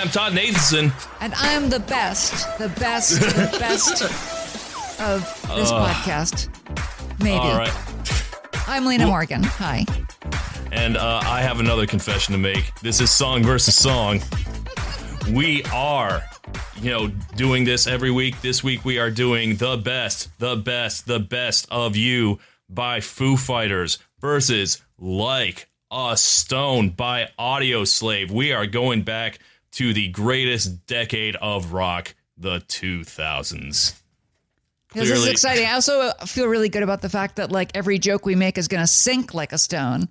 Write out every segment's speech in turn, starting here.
I'm Todd Nathanson. And I'm the best of this podcast. Maybe. All right. I'm Lena Morgan. Hi. And I have another confession to make. This is song versus song. We are, doing this every week. This week we are doing the best of you by Foo Fighters versus Like a Stone by Audioslave. We are going back to the greatest decade of rock, the 2000s. This is exciting. I also feel really good about the fact that like every joke we make is going to sink like a stone.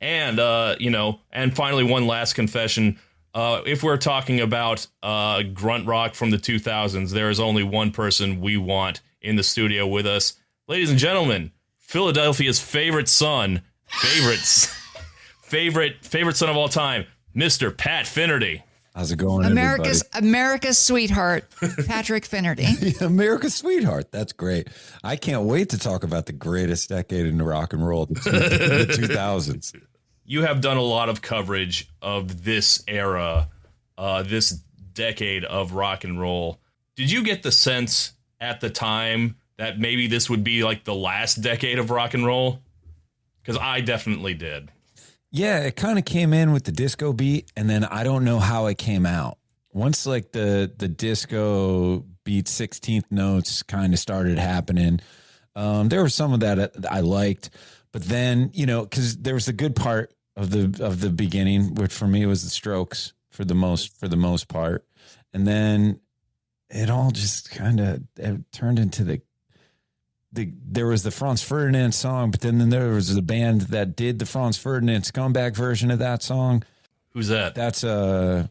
And, and finally, one last confession. If we're talking about grunt rock from the 2000s, there is only one person we want in the studio with us. Ladies and gentlemen, Philadelphia's favorite son of all time, Mr. Pat Finnerty. How's it going, America's sweetheart, Patrick Finnerty. America's sweetheart. That's great. I can't wait to talk about the greatest decade in rock and roll, the 2000s. You have done a lot of coverage of this era, this decade of rock and roll. Did you get the sense at the time that maybe this would be like the last decade of rock and roll? Because I definitely did. Yeah, it kind of came in with the disco beat, and then I don't know how it came out. Once like the disco beat 16th notes kind of started happening, there was some of that I liked, but then because there was a good part of the beginning, which for me was the Strokes for the most part, and then it all just kind of turned into there was the Franz Ferdinand song, but then there was the band that did the Franz Ferdinand scumbag version of that song. Who's that? That's That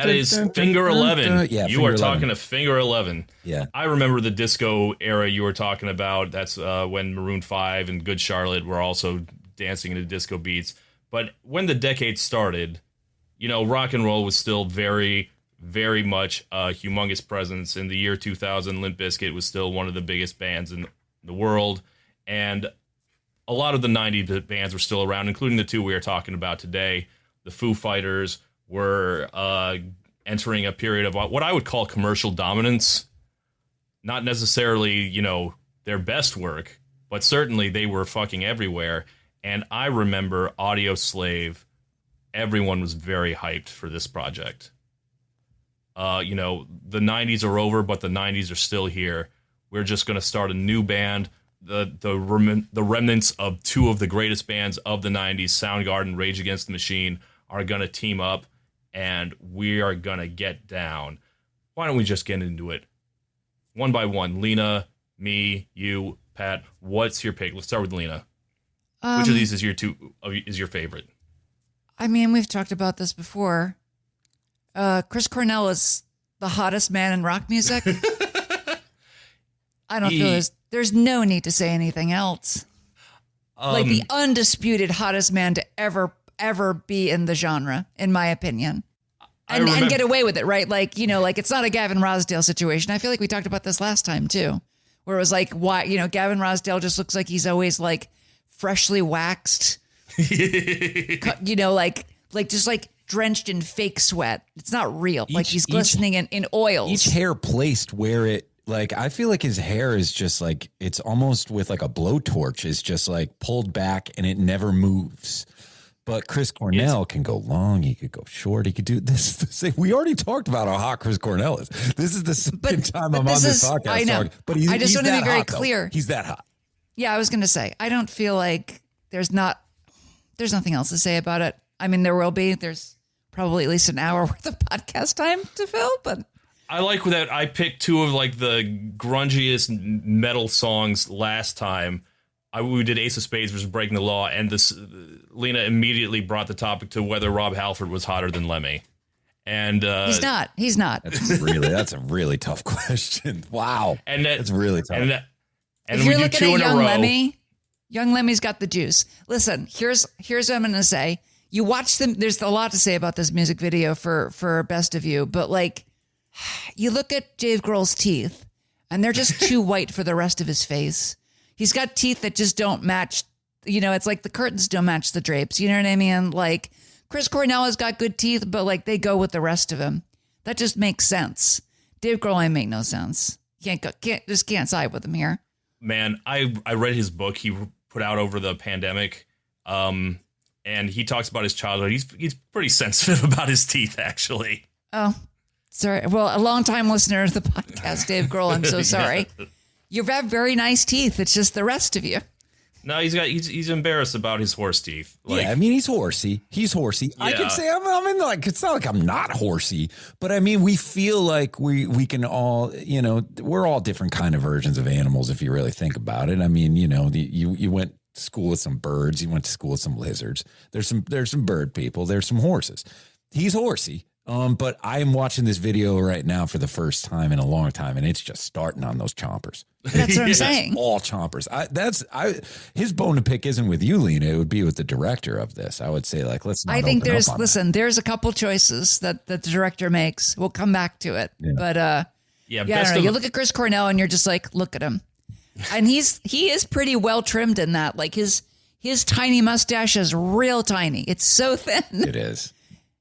is Finger 11. Yeah, you are talking to Finger 11. Yeah. I remember the disco era you were talking about. That's when Maroon 5 and Good Charlotte were also dancing into disco beats. But when the decade started, rock and roll was still very, very much a humongous presence. In the year 2000, Limp Bizkit was still one of the biggest bands in the world. And a lot of the 90s bands were still around, including the two we are talking about today. The Foo Fighters were entering a period of what I would call commercial dominance. Not necessarily, their best work, but certainly they were fucking everywhere. And I remember Audioslave, everyone was very hyped for this project. The 90s are over, but the 90s are still here. We're just going to start a new band. The remnants of two of the greatest bands of the 90s, Soundgarden, Rage Against the Machine, are going to team up, and we are going to get down. Why don't we just get into it? One by one. Lena, me, you, Pat, what's your pick? Let's start with Lena. Which of these is your favorite? I mean, we've talked about this before. Chris Cornell is the hottest man in rock music. I don't feel there's no need to say anything else. Like the undisputed hottest man to ever be in the genre, in my opinion. And get away with it, right? Like, it's not a Gavin Rossdale situation. I feel like we talked about this last time too, where it was like, why, Gavin Rossdale just looks like he's always like freshly waxed, just like drenched in fake sweat. It's not real. Like he's glistening in oils. Each hair placed where it, like, I feel like his hair is just like, it's almost with like a blowtorch is just like pulled back and it never moves. But Chris Cornell can go long. He could go short. He could do this. We already talked about how hot Chris Cornell is. This is the second time I'm on this podcast. I know. But I just want to be very clear. He's that hot. Yeah, I was going to say, I don't feel like there's nothing else to say about it. I mean, there will be. There's probably at least an hour worth of podcast time to fill, but I like that I picked two of like the grungiest metal songs last time. We did Ace of Spades versus Breaking the Law, and Lena immediately brought the topic to whether Rob Halford was hotter than Lemmy. And he's not. That's a really tough question. Wow. And that's really tough. And if you're looking at young Lemmy's got the juice. Listen, here's what I'm going to say. You watch them. There's a lot to say about this music video for Best of You, but like, you look at Dave Grohl's teeth, and they're just too white for the rest of his face. He's got teeth that just don't match. You know, it's like the curtains don't match the drapes. You know what I mean? Like Chris Cornell has got good teeth, but like they go with the rest of him. That just makes sense. Dave Grohl ain't make no sense. Can't side with him here. Man, I read his book he put out over the pandemic, and he talks about his childhood. He's pretty sensitive about his teeth, actually. Oh, sorry. Well, a long-time listener of the podcast, Dave Grohl, I'm so sorry. Yeah. You have very nice teeth. It's just the rest of you. No, he's embarrassed about his horse teeth. Like, yeah, I mean, he's horsey. Yeah. I could say I'm in like, it's not like I'm not horsey, but I mean, we feel like we can all, you know, we're all different kind of versions of animals if you really think about it. I mean, you know, you went to school with some birds, you went to school with some lizards. There's some bird people, there's some horses. He's horsey. But I'm watching this video right now for the first time in a long time, and it's just starting on those chompers. That's what I'm saying. All chompers. His bone to pick isn't with you, Lena. It would be with the director of this. I would say, like, let's not. I think there's a couple choices that the director makes. We'll come back to it. Yeah. But I don't know. You look at Chris Cornell and you're just like, look at him. And he is pretty well trimmed in that. Like his tiny mustache is real tiny. It's so thin. It is.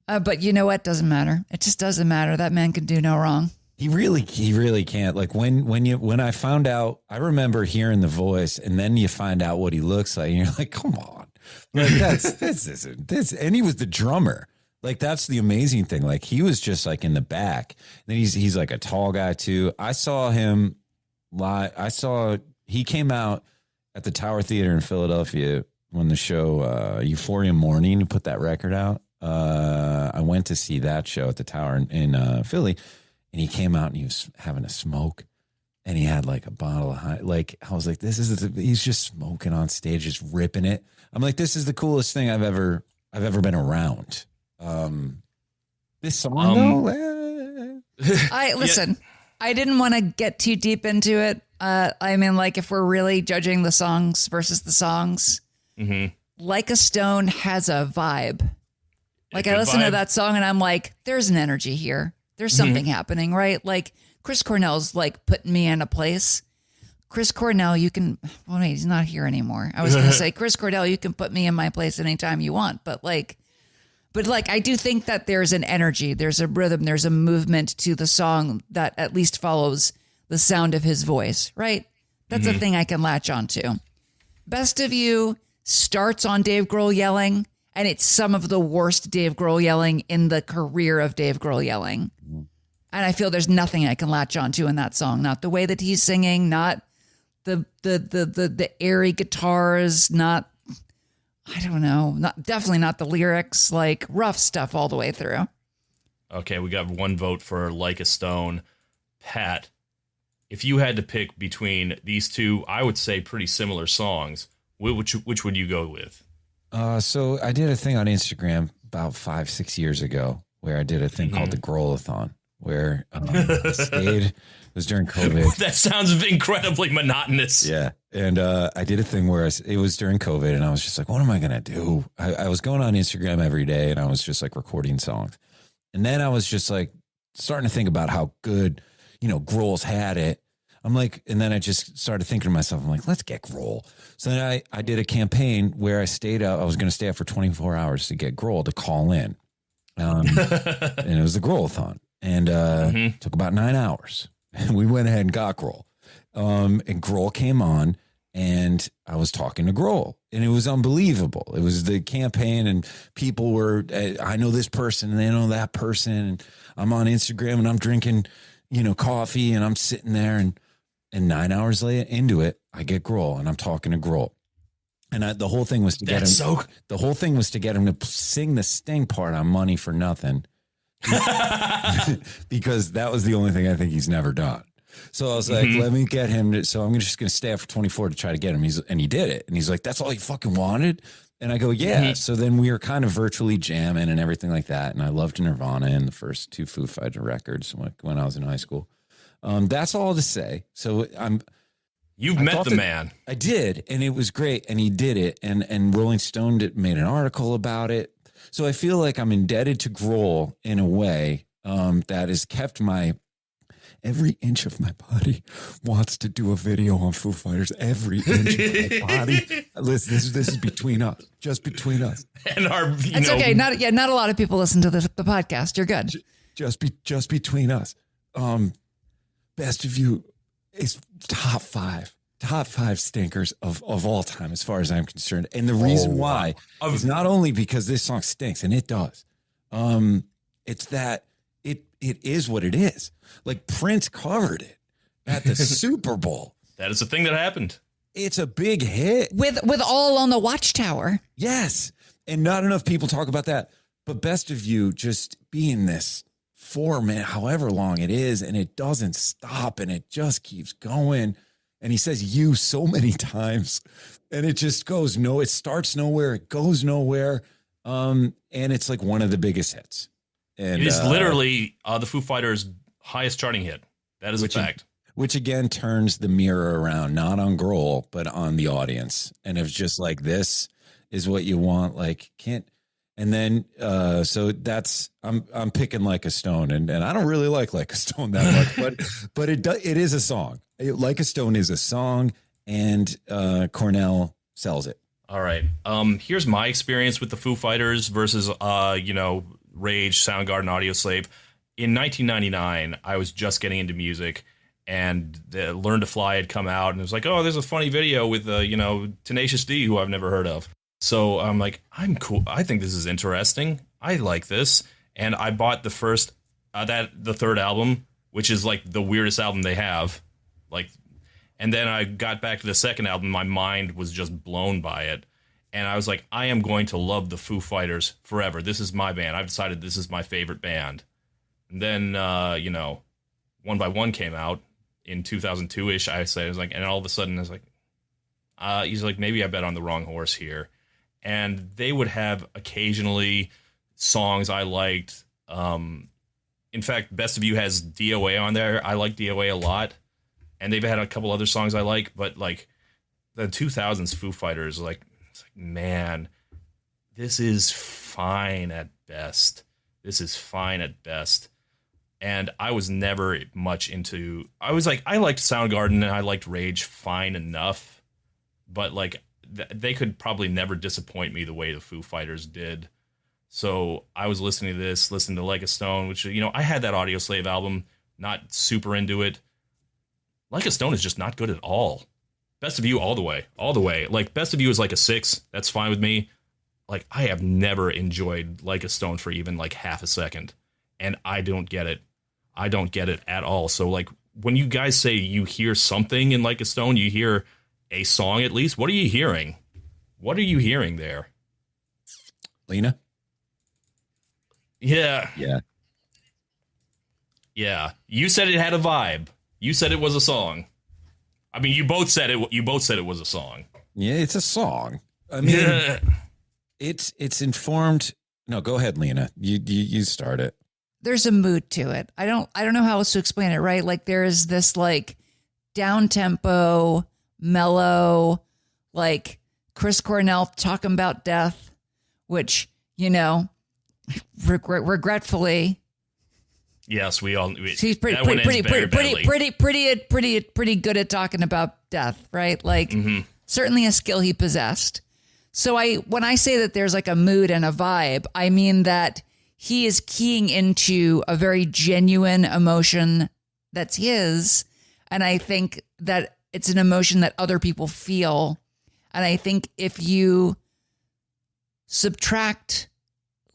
But you know what? Doesn't matter. It just doesn't matter. That man can do no wrong. He really can't. Like when I found out, I remember hearing the voice, and then you find out what he looks like, and you're like, come on, like this. And he was the drummer. Like that's the amazing thing. Like he was just like in the back. And then he's like a tall guy too. I saw him live. He came out at the Tower Theater in Philadelphia when the show Euphoria Morning put that record out. I went to see that show at the Tower in Philly, and he came out and he was having a smoke, and he had like a bottle of like I was like, he's just smoking on stage, just ripping it. I'm like, this is the coolest thing I've ever been around. This song though, listen. I didn't want to get too deep into it. I mean, like if we're really judging the songs versus the songs, Like a Stone has a vibe. Like I listen to that song and I'm like, there's an energy here. There's something happening, right? Like Chris Cornell's like putting me in a place. Chris Cornell, he's not here anymore. I was going to say, Chris Cornell, you can put me in my place anytime you want. But I do think that there's an energy, there's a rhythm, there's a movement to the song that at least follows the sound of his voice, right? That's a thing I can latch onto. Best of You starts on Dave Grohl yelling. And it's some of the worst Dave Grohl yelling in the career of Dave Grohl yelling. And I feel there's nothing I can latch onto in that song. Not the way that he's singing, not the airy guitars, not, I don't know, definitely not the lyrics, like rough stuff all the way through. Okay, we got one vote for Like a Stone. Pat, if you had to pick between these two, I would say pretty similar songs, which would you go with? So I did a thing on Instagram about 5-6 years ago where I did a thing called the Grohl-a-thon, where I stayed. It was during COVID. That sounds incredibly monotonous. Yeah. And I did a thing where it was during COVID, and I was just like, what am I going to do? I was going on Instagram every day, and I was just like recording songs. And then I was just like starting to think about how good, Grohl's had it. I'm like, and then I just started thinking to myself, I'm like, let's get Grohl. So then I did a campaign where I stayed out. I was going to stay out for 24 hours to get Grohl to call in. And it was the Grohl-a-thon. And took about 9 hours. And we went ahead and got Grohl. And Grohl came on, and I was talking to Grohl. And it was unbelievable. It was the campaign, and people were, I know this person, and they know that person. And I'm on Instagram, and I'm drinking, coffee, and I'm sitting there, and 9 hours later into it, I get Grohl, and I'm talking to Grohl, and the whole thing was to get him. The whole thing was to get him to sing the Sting part on "Money for Nothing," because that was the only thing I think he's never done. So I was like, let me get him. So I'm just going to stay up for 24 to try to get him. And he did it, and he's like, "That's all you fucking wanted." And I go, yeah. So then we were kind of virtually jamming and everything like that. And I loved Nirvana and the first two Foo Fighters records when I was in high school. That's all to say. So You've met the man. I did, and it was great, and he did it, and Rolling Stone made an article about it. So I feel like I'm indebted to Grohl in a way that has kept my Every inch of my body wants to do a video on Foo Fighters. Every inch of my body. Listen, this is between us, just between us. And it's okay. Not a lot of people listen to the podcast. You're good. Just between us. Best of You is top five stinkers of all time, as far as I'm concerned. And the reason why is not only because this song stinks, and it does. It's that it is what it is. Like Prince covered it at the Super Bowl. That is a thing that happened. It's a big hit with All on the Watchtower. Yes, and not enough people talk about that. But Best of You just being this 4 minute, however long it is, and it doesn't stop, and it just keeps going. And he says "you" so many times, and it just goes it starts nowhere, it goes nowhere, and it's like one of the biggest hits. And it is literally the Foo Fighters' highest charting hit. That is a fact. Which again turns the mirror around, not on Grohl, but on the audience. And it's just like, this is what you want. Like, can't. And then, so that's, I'm picking Like a Stone, and I don't really like a Stone that much, but it is a song. Like a Stone is a song, and Cornell sells it. All right. Here's my experience with the Foo Fighters versus, Rage, Soundgarden, Audioslave. In 1999, I was just getting into music, and the Learn to Fly had come out, and it was like, oh, there's a funny video with, Tenacious D, who I've never heard of. So I'm like, I'm cool. I think this is interesting. I like this. And I bought the third album, which is like the weirdest album they have. Like, and then I got back to the second album. My mind was just blown by it. And I was like, I am going to love the Foo Fighters forever. This is my band. I've decided this is my favorite band. And then, One by One came out in 2002-ish. I was like, and all of a sudden I was like, he's like, maybe I bet on the wrong horse here. And they would have occasionally songs I liked. In fact, Best of You has DOA on there. I like DOA a lot. And they've had a couple other songs I like, but like the 2000s Foo Fighters, it's like, man, this is fine at best. This is fine at best. And I was never much into, I liked Soundgarden and I liked Rage fine enough, but like they could probably never disappoint me the way the Foo Fighters did. So I was listening to Like a Stone, which, I had that Audioslave album, not super into it. Like a Stone is just not good at all. Best of You all the way. Like, Best of You is like a 6. That's fine with me. Like, I have never enjoyed Like a Stone for even like half a second. And I don't get it. I don't get it at all. So, like, when you guys say you hear something in Like a Stone, you hear a song at least. What are you hearing? What are you hearing there? Lena? Yeah. Yeah. Yeah. You said it had a vibe. You said it was a song. I mean, you both said it. You both said it was a song. Yeah, it's a song. I mean, it's informed. No, go ahead, Lena. You start it. There's a mood to it. I don't know how else to explain it. Right? Like, there is this like down tempo, mellow, like Chris Cornell talking about death, which regretfully. Yes, we all. She's pretty good at talking about death, right? Like, certainly a skill he possessed. So when I say that there's like a mood and a vibe, I mean that he is keying into a very genuine emotion that's his, and I think that it's an emotion that other people feel. And I think if you subtract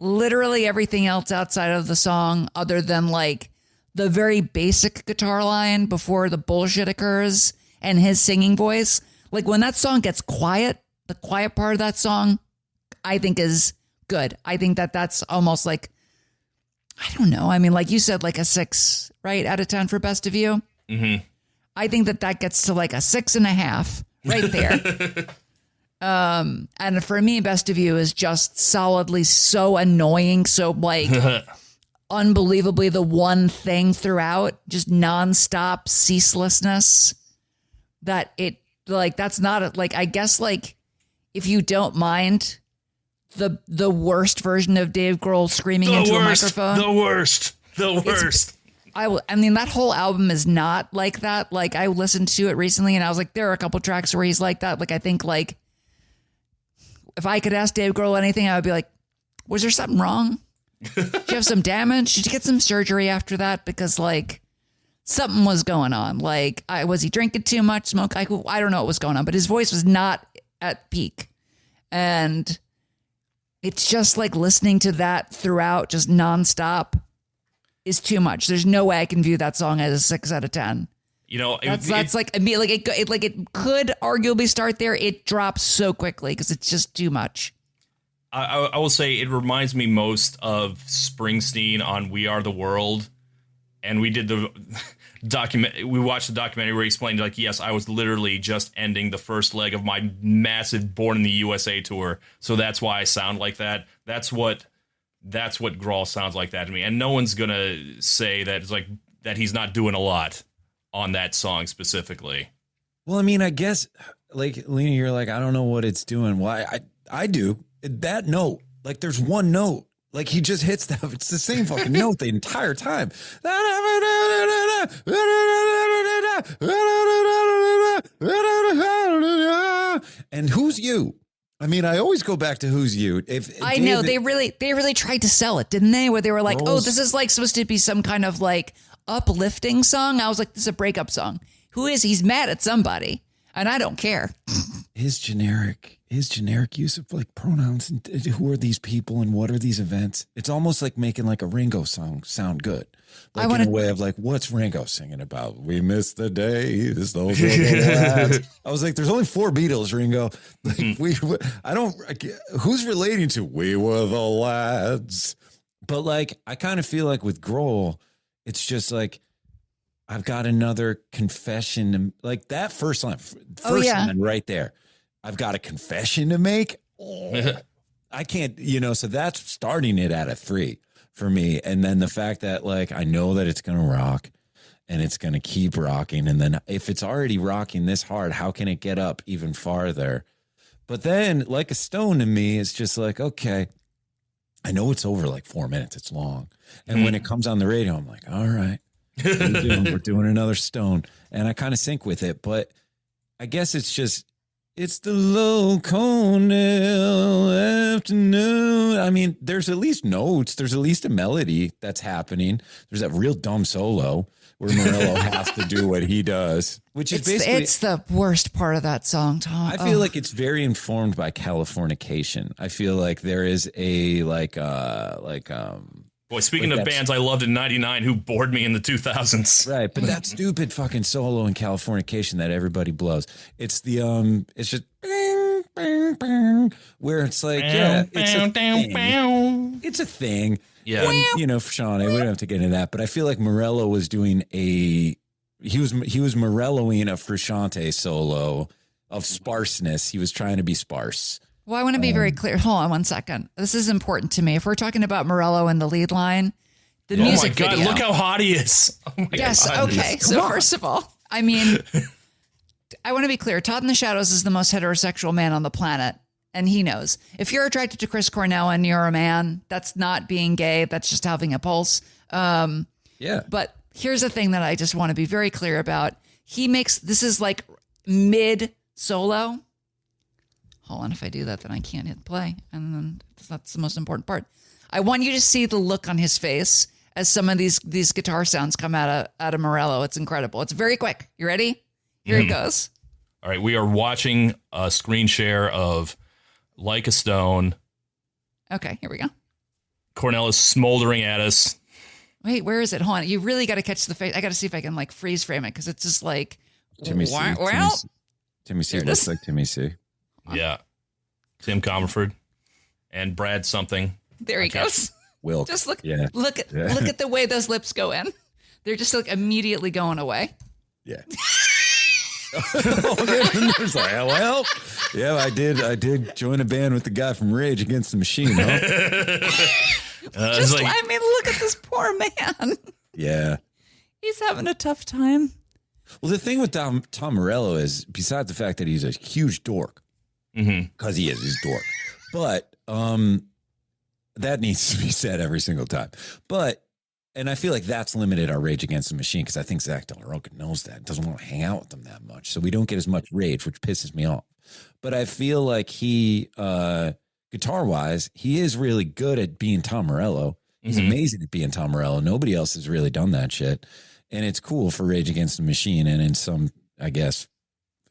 literally everything else outside of the song, other than like the very basic guitar line before the bullshit occurs and his singing voice, like when that song gets quiet, the quiet part of that song, I think is good. I think that that's almost like, I don't know. I mean, like you said, like a 6, right, out of 10 for Best of You. Mm-hmm. I think that gets to like a 6.5 right there. And for me, Best of You is just solidly so annoying. So like unbelievably the one thing throughout, just nonstop ceaselessness that it like, that's not like, I guess like if you don't mind the worst version of Dave Grohl screaming into a microphone. The worst. I mean, that whole album is not like that. Like, I listened to it recently and I was like, there are a couple tracks where he's like that. Like, I think, like, if I could ask Dave Grohl anything, I would be like, was there something wrong? Did you have some damage? Did you get some surgery after that? Because, like, something was going on. Like, was he drinking too much, smoke? I don't know what was going on, but his voice was not at peak. And it's just like listening to that throughout, just nonstop, is too much. There's no way I can view that song as a 6 out of 10. You know, that's like, I mean, like it could arguably start there. It drops so quickly because it's just too much. I will say it reminds me most of Springsteen on We Are the World. And we did the we watched the documentary where he explained, like, yes, I was literally just ending the first leg of my massive Born in the USA tour. So that's why I sound like that. That's what Grohl sounds like that to me. And no one's going to say that it's like that he's not doing a lot on that song specifically. Well, I mean, I guess, like, Lena, you're like, I don't know what it's doing. Why? I do. That note, like, there's one note. Like, he just hits that. It's the same fucking note the entire time. And Who's You? I mean, I always go back to Who's You. I know they really tried to sell it, didn't they? Where they were like, oh, this is like supposed to be some kind of like uplifting song. I was like, this is a breakup song. He's mad at somebody, and I don't care. His generic use of like pronouns and who are these people and what are these events? It's almost like making like a Ringo song sound good. Like in a way of like, what's Ringo singing about? We miss the days. Those were the lads. I was like, there's only 4 Beatles, Ringo. Like who's relating to We Were the Lads? But like, I kind of feel like with Grohl, it's just like, I've got another confession. Like that first line right there. I've got a confession to make. Oh, I can't, so that's starting it at a 3 for me. And then the fact that like, I know that it's going to rock and it's going to keep rocking. And then if it's already rocking this hard, how can it get up even farther? But then Like a Stone to me is just like, okay, I know it's over like 4 minutes. It's long. And when it comes on the radio, I'm like, all right, we're doing another Stone. And I kind of sync with it, but I guess it's the low Cornell afternoon. I mean, there's at least notes. There's at least a melody that's happening. There's that real dumb solo where Morello has to do what he does, which is basically... It's the worst part of that song, Tom. I feel like it's very informed by Californication. I feel like there is a Boy, speaking of bands I loved in '99 who bored me in the 2000s. Right, but that stupid fucking solo in Californication that everybody blows. It's the it's just bing, bing, bing, where it's like, it's a thing. Yeah. And, for Sean, we don't have to get into that, but I feel like Morello was doing he was Morelloing a Frusciante solo of sparseness. He was trying to be sparse. Well, I want to be very clear. Hold on 1 second. This is important to me. If we're talking about Morello in the lead line, the music video. Oh my God, look how hot he is. Oh my God. Okay. So first of all, I mean, I want to be clear. Todd in the Shadows is the most heterosexual man on the planet. And he knows. If you're attracted to Chris Cornell and you're a man, that's not being gay. That's just having a pulse. Yeah. But here's the thing that I just want to be very clear about. This is like mid solo. Hold on, if I do that, then I can't hit play. And then that's the most important part. I want you to see the look on his face as some of these guitar sounds come out of Morello. It's incredible. It's very quick. You ready? Here it goes. All right, we are watching a screen share of Like a Stone. Okay, here we go. Cornell is smoldering at us. Wait, where is it? Hold on. You really got to catch the face. I got to see if I can like freeze frame it because it's just like, Timmy C. Timmy C. Looks like Timmy C. Yeah. Tim Comerford and Brad something. There he goes. Wilk. Just look at the way those lips go in. They're just like immediately going away. Yeah. There's like, well, yeah, I did join a band with the guy from Rage Against the Machine, huh? I mean, look at this poor man. Yeah. He's having a tough time. Well, the thing with Tom Morello is, besides the fact that he's a huge dork, because he's a dork, but that needs to be said every single time. But And I feel like that's limited our Rage Against the Machine because I think Zach De La Rocha knows that, doesn't want to hang out with them that much. So we don't get as much rage, which pisses me off. But I feel like he, guitar-wise, he is really good at being Tom Morello. He's amazing at being Tom Morello. Nobody else has really done that shit. And it's cool for Rage Against the Machine and in some, I guess,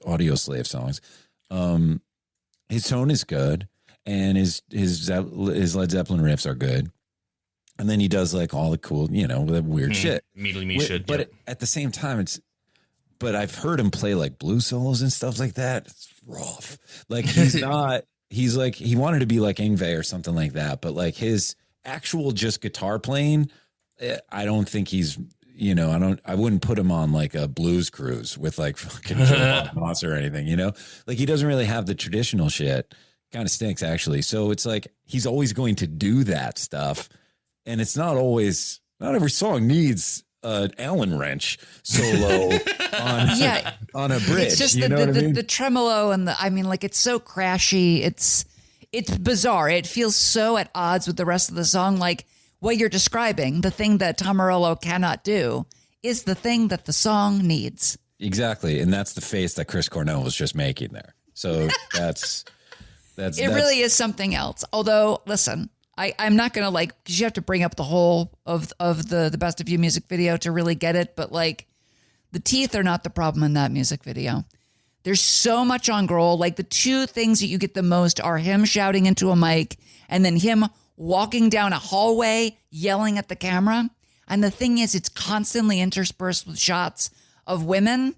Audioslave songs. His tone is good and his Led Zeppelin riffs are good. And then he does like all the cool, the weird shit. Immediately shit. But at the same time, but I've heard him play like blues solos and stuff like that. It's rough. Like he wanted to be like Yngwie or something like that. But like his actual just guitar playing, I don't think he's, I wouldn't put him on like a blues cruise with like fucking Monster or anything, like he doesn't really have the traditional shit. Kind of stinks actually. So it's like, he's always going to do that stuff. And it's not every song needs an Allen wrench solo on a bridge. It's just the tremolo and it's so crashy. It's bizarre. It feels so at odds with the rest of the song. Like what you're describing, the thing that Tom Morello cannot do is the thing that the song needs. Exactly. And that's the face that Chris Cornell was just making there. So that's really is something else. Although, listen, I'm not going to because you have to bring up the whole of the Best of You music video to really get it. But like the teeth are not the problem in that music video. There's so much on Grohl. Like the two things that you get the most are him shouting into a mic and then him walking down a hallway yelling at the camera. And the thing is, it's constantly interspersed with shots of women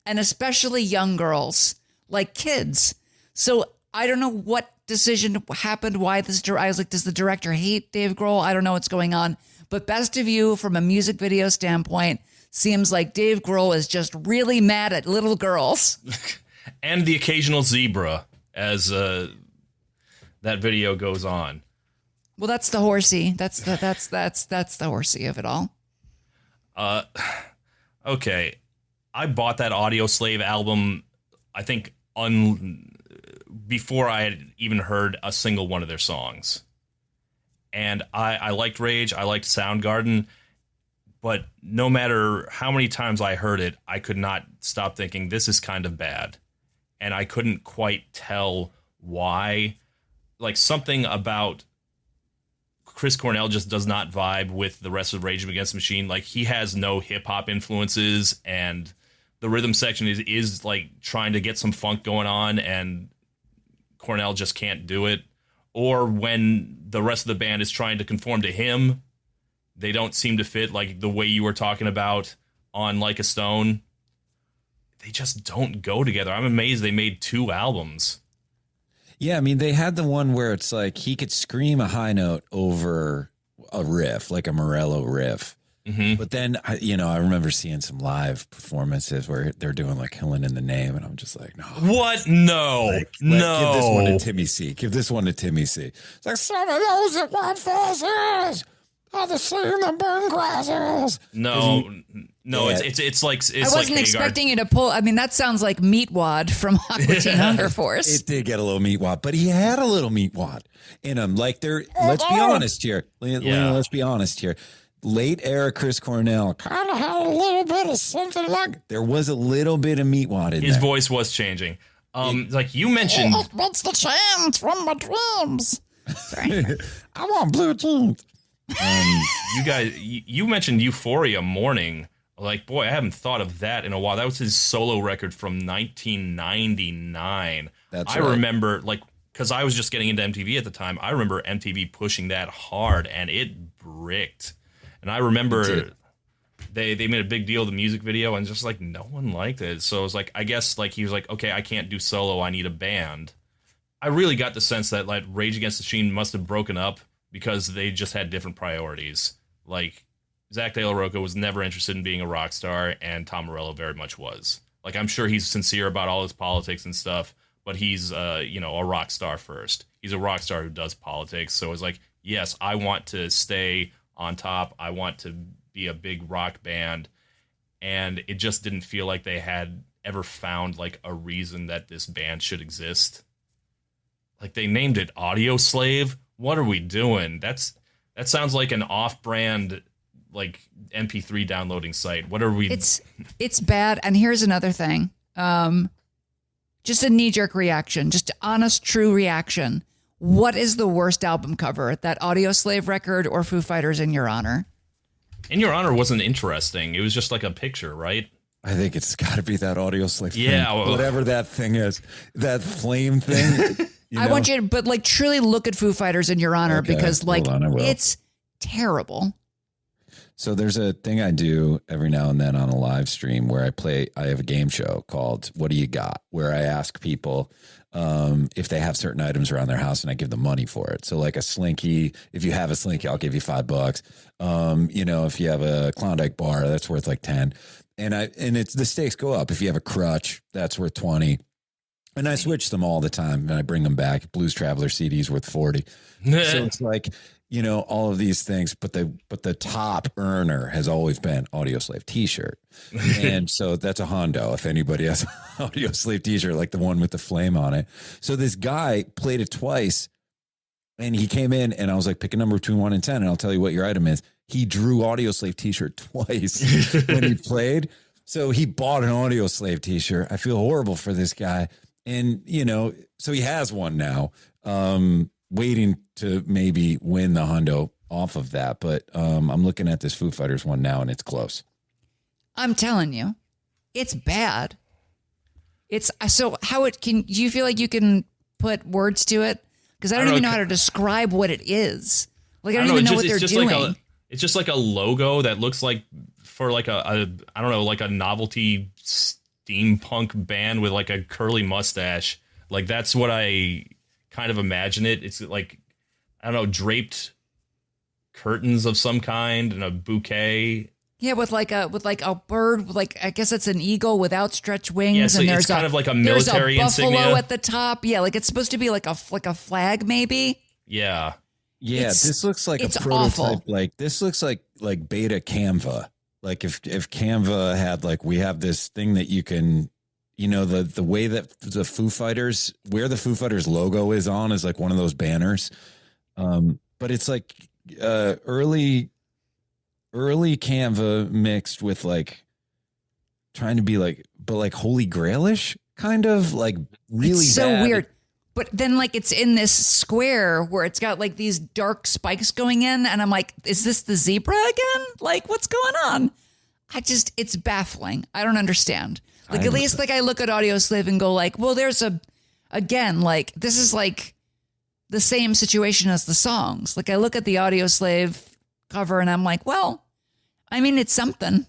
and especially young girls, like kids. So I don't know what decision happened, why I was like, does the director hate Dave Grohl? I don't know what's going on. But Best of You, from a music video standpoint, seems like Dave Grohl is just really mad at little girls. And the occasional zebra as that video goes on. Well, that's the horsey. That's the horsey of it all. Okay. I bought that Audioslave album, I think, before I had even heard a single one of their songs. And I liked Rage, I liked Soundgarden, but no matter how many times I heard it, I could not stop thinking, this is kind of bad. And I couldn't quite tell why. Like, something about Chris Cornell just does not vibe with the rest of Rage Against the Machine. Like, he has no hip-hop influences, and the rhythm section is like trying to get some funk going on, and Cornell just can't do it. Or when the rest of the band is trying to conform to him, they don't seem to fit, like the way you were talking about on Like a Stone. They just don't go together. I'm amazed they made 2 albums. Yeah, I mean, they had the one where it's like he could scream a high note over a riff, like a Morello riff. Mm-hmm. But then, I remember seeing some live performances where they're doing like Killing in the Name, and I'm just like, no. What? No. No. Give this one to Timmy C. It's like, some of those that want forces are the same that burn grasses. No. Yeah. It's like I wasn't expecting you to pull. I mean, that sounds like Meatwad from Aqua Teen Hunger Force. It did get a little Meatwad, but he had a little Meatwad in him. Like let's be honest here. Let's be honest here. Late era Chris Cornell kind of had a little bit of something like. There was a little bit of Meatwad in his there. voice was changing. Like you mentioned, what's the chance from my dreams? Sorry, I want blue jeans. You guys, you mentioned Euphoria Morning. Like, boy, I haven't thought of that in a while. That was his solo record from 1999. I remember, like, because I was just getting into MTV at the time. I remember MTV pushing that hard, and it bricked. And I remember they made a big deal of the music video, and just like no one liked it. So it was like, I guess like he was like, okay, I can't do solo. I need a band. I really got the sense that like Rage Against the Machine must have broken up because they just had different priorities. Like Zach De La Rocha was never interested in being a rock star, and Tom Morello very much was. Like, I'm sure he's sincere about all his politics and stuff, but he's a rock star first. He's a rock star who does politics. So it's like, yes, I want to stay on top. I want to be a big rock band. And it just didn't feel like they had ever found like a reason that this band should exist. Like, they named it Audioslave. What are we doing? That sounds like an off-brand like MP3 downloading site. What are we? It's bad. And here's another thing. Just a knee-jerk reaction, just honest, true reaction. What is the worst album cover? That Audioslave record or Foo Fighters In Your Honor? In Your Honor wasn't interesting. It was just like a picture, right? I think it's got to be that Audioslave thing. Yeah. Whatever that thing is. That flame thing. I want you to, but like truly look at Foo Fighters In Your Honor, because like it's terrible. So there's a thing I do every now and then on a live stream where I have a game show called What Do You Got? Where I ask people if they have certain items around their house and I give them money for it. So like a Slinky, if you have a Slinky, I'll give you $5. If you have a Klondike bar, that's worth like 10. And it's the stakes go up. If you have a crutch, that's worth 20. And I switch them all the time and I bring them back. Blues Traveler CD's worth 40. So it's like, all of these things, but the top earner has always been Audioslave t-shirt. And so that's a hondo if anybody has an Audioslave t-shirt, like the one with the flame on it. So this guy played it twice and he came in and I was like, pick a number between 1 and 10 and I'll tell you what your item is. He drew Audioslave t-shirt twice when he played. So he bought an Audioslave t-shirt. I feel horrible for this guy. And, so he has one now. Waiting to maybe win the hundo off of that. But I'm looking at this Foo Fighters one now and it's close. I'm telling you, it's bad. It's so do you feel like you can put words to it? Because I don't even know how to describe what it is. Like, I don't even know what they're doing. It's just like a logo that looks like for like I don't know, like a novelty steampunk band with like a curly mustache. Like that's what I kind of imagine it. It's like, I don't know, draped curtains of some kind and a bouquet. Yeah, with like a bird, like I guess it's an eagle with outstretched wings. Yeah, so and there's it's kind of like a military there's a buffalo insignia at the top. Yeah, like it's supposed to be like a flag, maybe. Yeah. Yeah, this looks like a prototype. Awful. Like this looks like beta Canva. Like if Canva had like, we have this thing that you can, the way that the Foo Fighters, where the Foo Fighters logo is on is like one of those banners. But it's like early Canva mixed with like trying to be like, but like Holy Grailish kind of like really it's so bad. Weird. But then like it's in this square where it's got like these dark spikes going in. And I'm like, is this the zebra again? Like what's going on? It's baffling. I don't understand. Like at least like I look at Audioslave and go like, well, there's like this is like the same situation as the songs. Like I look at the Audioslave cover and I'm like, well, I mean, it's something.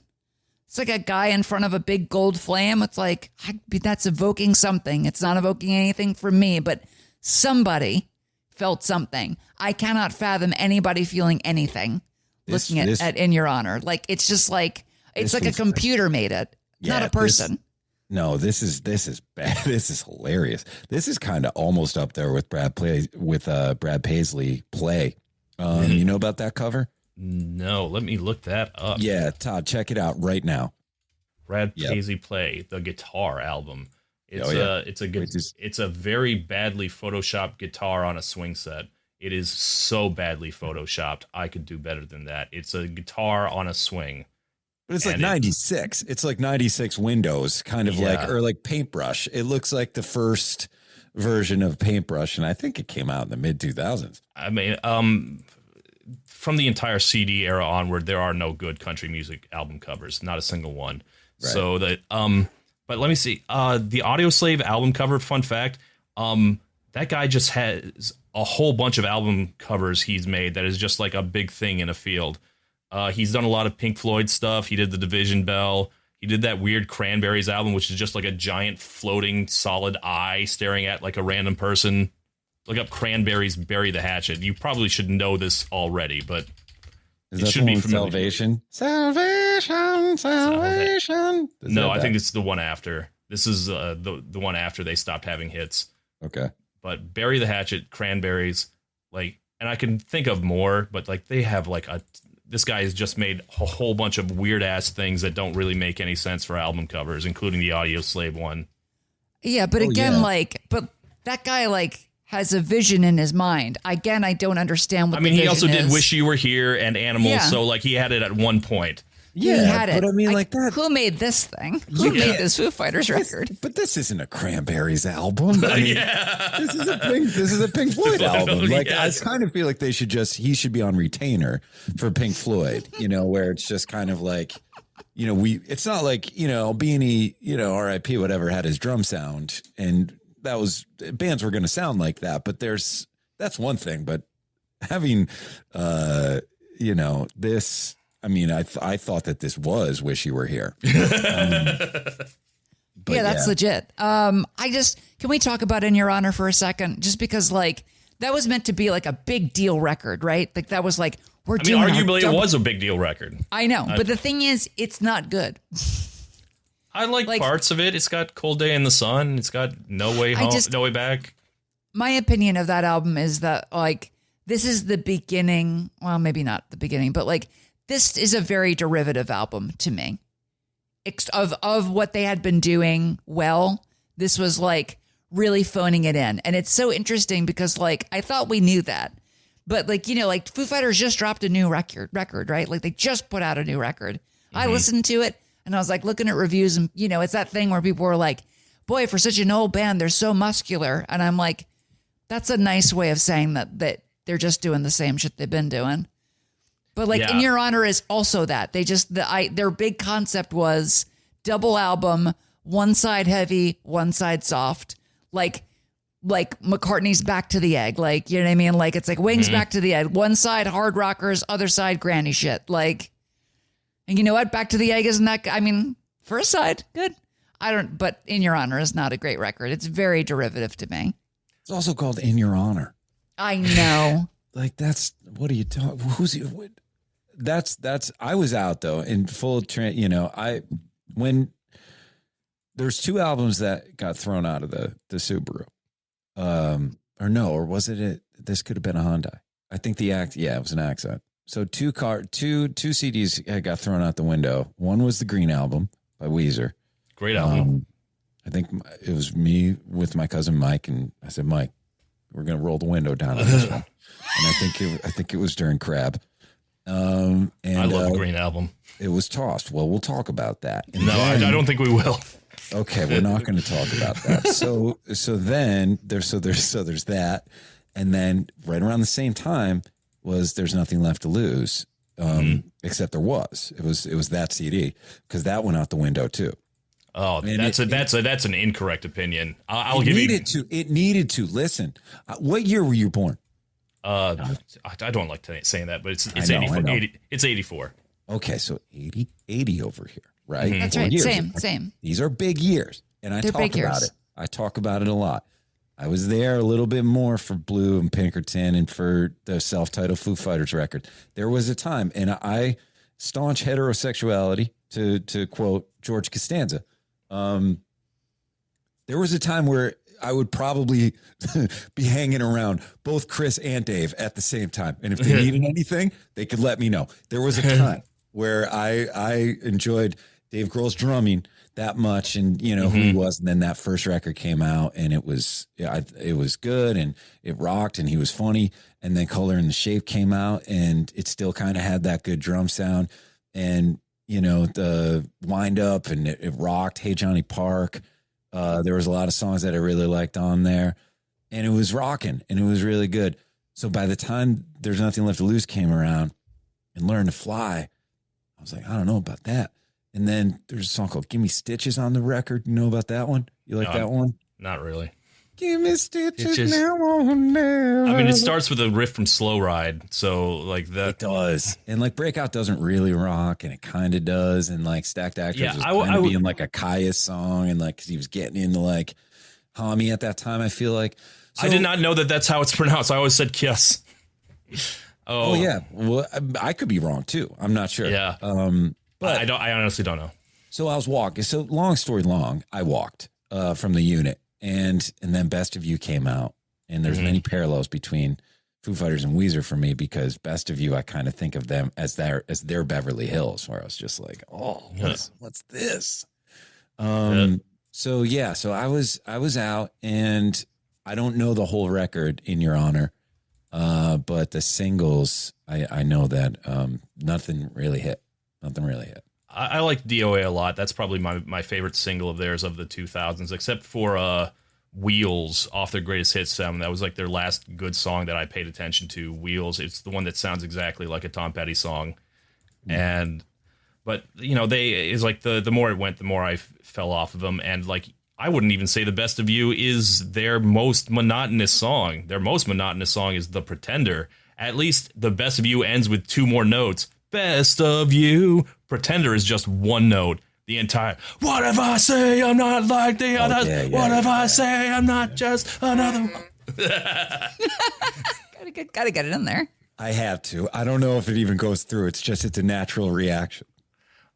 It's like a guy in front of a big gold flame. It's like, that's evoking something. It's not evoking anything from me, but somebody felt something. I cannot fathom anybody feeling anything looking at In Your Honor. Like, it's just like, it's like a computer made it, not a person. This is bad. This is hilarious. This is kind of almost up there with Brad Paisley Play. You know about that cover? No, let me look that up. Yeah, Todd, check it out right now. Brad Paisley Play, the guitar album. It's a very badly photoshopped guitar on a swing set. It is so badly photoshopped. I could do better than that. It's a guitar on a swing. But it's like 96. It's like 96 Windows, kind of like Paintbrush. It looks like the first version of Paintbrush, and I think it came out in the mid 2000s. I mean, from the entire CD era onward, there are no good country music album covers, not a single one. Right. So but let me see. The Audioslave album cover, fun fact, that guy just has a whole bunch of album covers he's made that is just like a big thing in a field. He's done a lot of Pink Floyd stuff. He did the Division Bell. He did that weird Cranberries album, which is just like a giant floating solid eye staring at like a random person. Look up Cranberries, Bury the Hatchet. You probably should know this already, but it should be familiar. Salvation. No, I think it's the one after. This is the one after they stopped having hits. Okay. But Bury the Hatchet, Cranberries, like, and I can think of more, but like they have like this guy has just made a whole bunch of weird ass things that don't really make any sense for album covers, including the Audioslave one. Yeah, but but that guy like has a vision in his mind. Again, I don't understand what. I mean, he also did is. "Wish You Were Here" and "Animals," so like he had it at one point. Yeah, he had it. But I mean, like that. Who made this thing? Who made this Foo Fighters record? But this isn't a Cranberries album. I mean, this is a Pink Floyd album. Like I kind of feel like he should be on retainer for Pink Floyd. You know, where it's just kind of like, you know, it's not like, you know, Beanie, you know, R.I.P. whatever had his drum sound, and that was bands were going to sound like that. But that's one thing. But having, you know, this. I mean, I thought that this was "Wish You Were Here." That's legit. Can we talk about "In Your Honor" for a second? Just because, like, that was meant to be like a big deal record, right? Like that was like arguably it was a big deal record. I know, but the thing is, it's not good. I like parts of it. It's got "Cold Day in the Sun." It's got "No Way Home," "No Way Back." My opinion of that album is that, like, this is the beginning. Well, maybe not the beginning, but like. This is a very derivative album to me of what they had been doing well. This was like really phoning it in. And it's so interesting because like, I thought we knew that, but like, you know, like Foo Fighters just dropped a new record, right? Like they just put out a new record. Mm-hmm. I listened to it and I was like looking at reviews and, you know, it's that thing where people were like, boy, for such an old band, they're so muscular. And I'm like, that's a nice way of saying that they're just doing the same shit they've been doing. But like "In Your Honor" is also that their big concept was double album, one side heavy, one side soft, like McCartney's Back to the Egg, like, you know what I mean? Like it's like Wings Back to the Egg, one side hard rockers, other side granny shit. Like, and you know what? Back to the Egg isn't that? I mean, first side good. But "In Your Honor" is not a great record. It's very derivative to me. It's also called "In Your Honor." I know. Like that's what are you talking? I was out though in full you know, when there's two albums that got thrown out of the Subaru, or was it this could have been a Hyundai. I think it was an Accent. So two CDs had got thrown out the window. One was the Green Album by Weezer. Great album. I think it was me with my cousin Mike, and I said, Mike, we're going to roll the window down on this one. And I think it was during Crab. And I love the Green Album. It was tossed. Well, we'll talk about that. And I don't think we will. Okay, we're not going to talk about that. So then there's that, and then right around the same time was "There's Nothing Left to Lose," except there was. It was that CD because that went out the window too. Oh, and that's an incorrect opinion. I'll give you. It needed to. Listen, what year were you born? I don't like saying that, but it's 84. Okay, so 80 over here, right? Mm-hmm. That's right. Years. Same. These are big years, and I talk about it. I talk about it a lot. I was there a little bit more for Blue and Pinkerton and for the self-titled Foo Fighters record. There was a time, and I staunch heterosexuality to quote George Costanza. There was a time where I would probably be hanging around both Chris and Dave at the same time. And if they needed anything, they could let me know. There was a time where I enjoyed Dave Grohl's drumming that much and, you know, who he was. And then that first record came out and it was good and it rocked and he was funny. And then Color and the Shape came out and it still kind of had that good drum sound. And, you know, the wind up and it rocked. Hey, Johnny Park. There was a lot of songs that I really liked on there and it was rocking and it was really good. So by the time There's Nothing Left to Lose came around and Learn to Fly, I was like, I don't know about that. And then there's a song called Give Me Stitches on the record. You know about that one? You like that one? Not really. Give me stitches now or never. I mean, it starts with a riff from Slow Ride. So like that. It does. And like Breakout doesn't really rock and it kind of does. And like Stacked Actors was kind of being like a Kaya song. And like, cause he was getting into like Hami at that time, I feel like. So, I did not know that that's how it's pronounced. I always said Kiss. Oh yeah. Well, I could be wrong too. I'm not sure. Yeah. But I honestly don't know. So I was walking. So long story long, I walked from the unit. And then Best of You came out, and there's many parallels between Foo Fighters and Weezer for me because Best of You, I kind of think of them as their Beverly Hills, where I was just like, oh, what's this? So I was out, and I don't know the whole record, in your honor, but the singles, I know that nothing really hit. I like DOA a lot. That's probably my favorite single of theirs of the 2000s, except for Wheels off their Greatest Hits album. That was like their last good song that I paid attention to. Wheels. It's the one that sounds exactly like a Tom Petty song. But it's like the more it went, the more I fell off of them. And like, I wouldn't even say The Best of You is their most monotonous song. Their most monotonous song is The Pretender. At least The Best of You ends with 2 more notes. Best of you. Pretender is just 1 note. The entire, what if I say I'm not like the others? What if I say I'm not just another one? Gotta get it in there. I have to. I don't know if it even goes through. It's a natural reaction.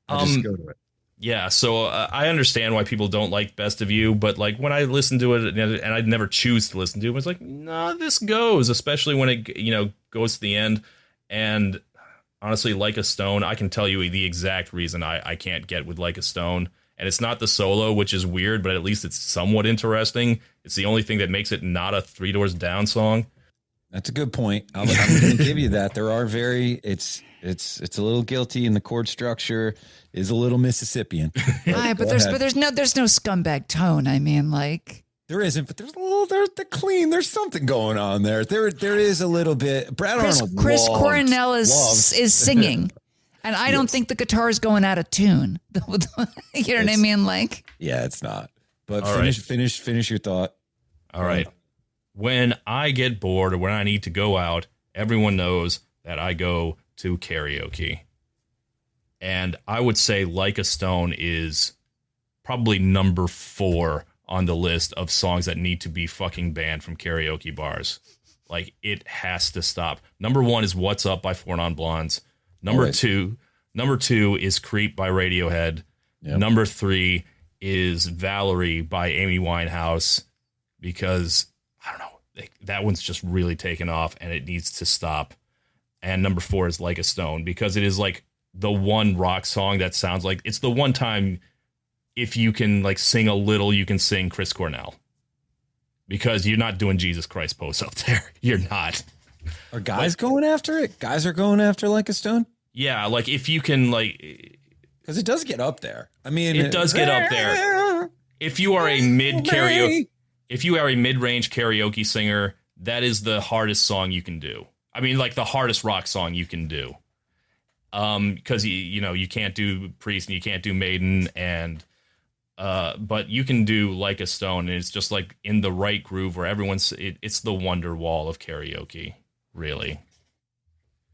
I just go to it. Yeah, so I understand why people don't like Best of You, but like when I listen to it, and I'd never choose to listen to it, it's like, no, this goes, especially when it goes to the end. And honestly, Like a Stone, I can tell you the exact reason I can't get with Like a Stone. And it's not the solo, which is weird, but at least it's somewhat interesting. It's the only thing that makes it not a Three Doors Down song. That's a good point. I'm going to give you that. There are it's a little guilty, and the chord structure is a little Mississippian. But there's no scumbag tone. I mean, like, there isn't, but there's the clean. There's something going on there. There is a little bit. Chris Cornell is singing, and I don't think the guitar is going out of tune. You know what I mean? Like, yeah, it's not. But all finish your thought. All right. When I get bored or when I need to go out, everyone knows that I go to karaoke. And I would say Like a Stone is probably number 4 on the list of songs that need to be fucking banned from karaoke bars. Like, it has to stop. Number 1 is What's Up by Four Non Blondes. Number two is Creep by Radiohead. Yep. Number 3 is Valerie by Amy Winehouse, because I don't know, that one's just really taken off and it needs to stop. And number 4 is Like a Stone, because it is like the one rock song that sounds like it's the one time, if you can like sing a little, you can sing Chris Cornell, because you're not doing Jesus Christ pose up there. You're not. Are guys going after it? Guys are going after Like a Stone? Yeah, like if you can, like, because it does get up there. I mean, it does get up there. If you are a mid-range karaoke singer, that is the hardest song you can do. I mean, like the hardest rock song you can do. Because you can't do Priest and you can't do Maiden, and but you can do Like a Stone, and it's just like in the right groove where it's the wonder wall of karaoke, really.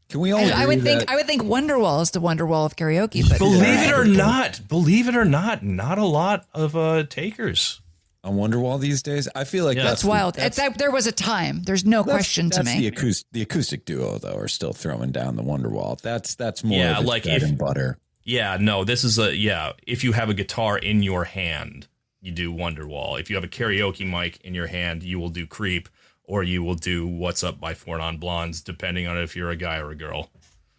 Can we all? I would think Wonderwall is the Wonderwall of karaoke. But believe it or not, not a lot of takers on Wonderwall these days. I feel like that's wild. There was a time. There's no question to me. The acoustic duo though are still throwing down the Wonderwall. That's more of like bread and butter. Yeah, no, this is if you have a guitar in your hand, you do Wonderwall. If you have a karaoke mic in your hand, you will do Creep, or you will do What's Up by Four Non Blondes, depending on if you're a guy or a girl.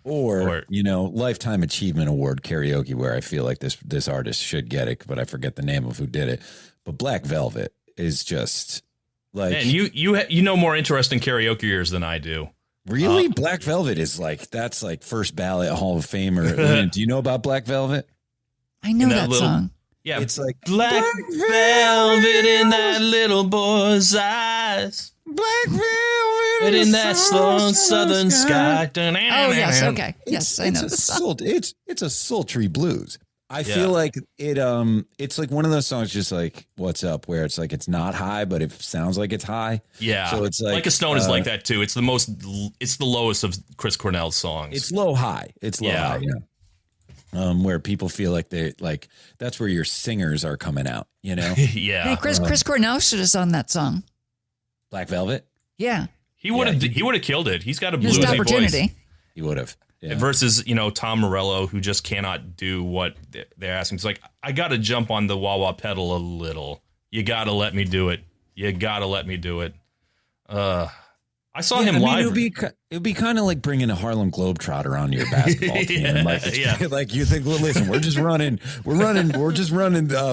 Or Lifetime Achievement Award karaoke, where I feel like this artist should get it, but I forget the name of who did it. But Black Velvet is just like... And you know more interesting karaokeers than I do. Really? Black Velvet is that's like first ballot Hall of Famer. Do you know about Black Velvet? I know that song. Yeah, it's like Black Velvet in that little boy's eyes. Black Velvet in that slow southern sky. Oh yes, okay, yes, I know. It's a sultry blues. I feel like it's like one of those songs, just like What's Up, where it's like it's not high, but it sounds like it's high. Yeah, so it's like a Stone is like that too. It's the lowest of Chris Cornell's songs. It's low high. It's low high. Yeah. Where people feel like they like that's where your singers are coming out. You know. Yeah. Hey, Chris Cornell should have sung that song. Black Velvet. Yeah. He would have killed it. He's got a bluesy opportunity. Voice. He would have. Yeah. Versus, Tom Morello, who just cannot do what they're asking. It's like, I got to jump on the wah-wah pedal a little. You got to let me do it. I I saw him live. It'd be kind of like bringing a Harlem Globetrotter onto your basketball team. Yeah, And like you think, well, listen, we're just running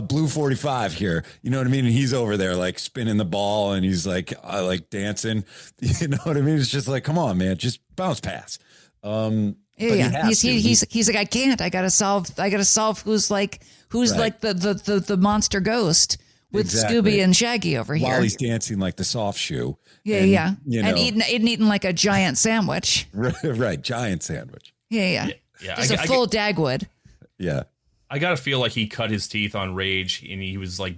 blue 45 here. You know what I mean? And he's over there like spinning the ball and he's like dancing. You know what I mean? It's just like, come on, man, just bounce pass. Yeah. He's like, I can't. I gotta solve who's like the monster ghost with Scooby and Shaggy over here. While he's dancing like the soft shoe. Yeah. And eating like a giant sandwich. Right. Giant sandwich. Yeah. Just a full Dagwood. Yeah. I gotta feel like he cut his teeth on Rage, and he was like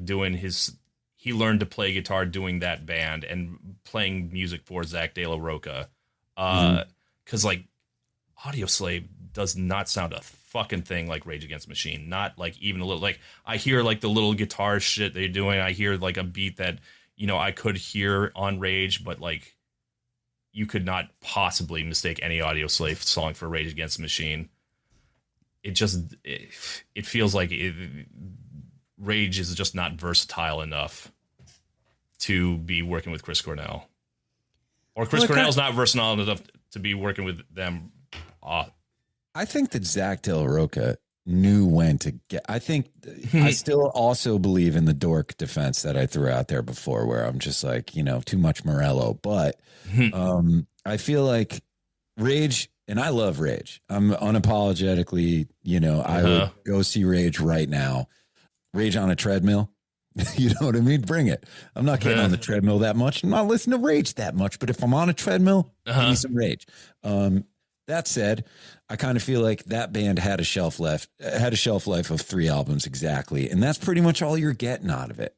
he learned to play guitar doing that band and playing music for Zach De La Rocha. Cause like Audioslave does not sound a fucking thing like Rage Against the Machine. Not like even a little. Like I hear like the little guitar shit they're doing. I hear like a beat that, I could hear on Rage, but like you could not possibly mistake any Audioslave song for Rage Against the Machine. It feels like Rage is just not versatile enough to be working with Chris Cornell. Or Chris Cornell's not versatile enough to be working with them. I think that Zach De La Rocha knew when to get. I think I still also believe in the dork defense that I threw out there before, where I'm just like, too much Morello. But I feel like Rage, and I love Rage. I'm unapologetically, I would go see Rage right now. Rage on a treadmill. You know what I mean? Bring it. I'm not getting on the treadmill that much. I'm not listening to Rage that much. But if I'm on a treadmill, give me some Rage. That said, I kind of feel like that band had a shelf life of 3 albums exactly. And that's pretty much all you're getting out of it.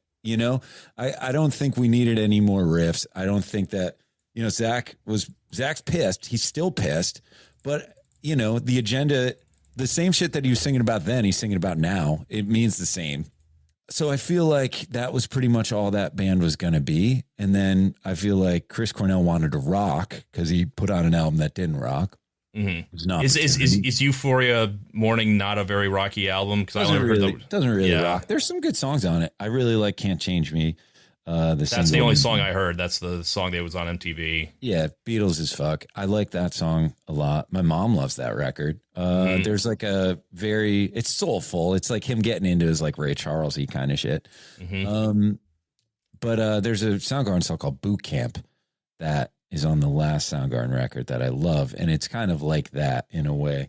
I don't think we needed any more riffs. I don't think that, Zach's pissed. He's still pissed. But, the agenda, the same shit that he was singing about then, he's singing about now. It means the same. So I feel like that was pretty much all that band was going to be. And then I feel like Chris Cornell wanted to rock because he put on an album that didn't rock. Mm-hmm. Is Euphoria Morning not a very rocky album? Because I doesn't really rock. There's some good songs on it. I really like "Can't Change Me." That's the only song I heard. That's the song that was on MTV. Yeah, Beatles as fuck. I like that song a lot. My mom loves that record. There's like it's soulful. It's like him getting into his like Ray Charles-y kind of shit. But there's a Soundgarden song called Boot Camp that is on the last Soundgarden record that I love. And it's kind of like that in a way.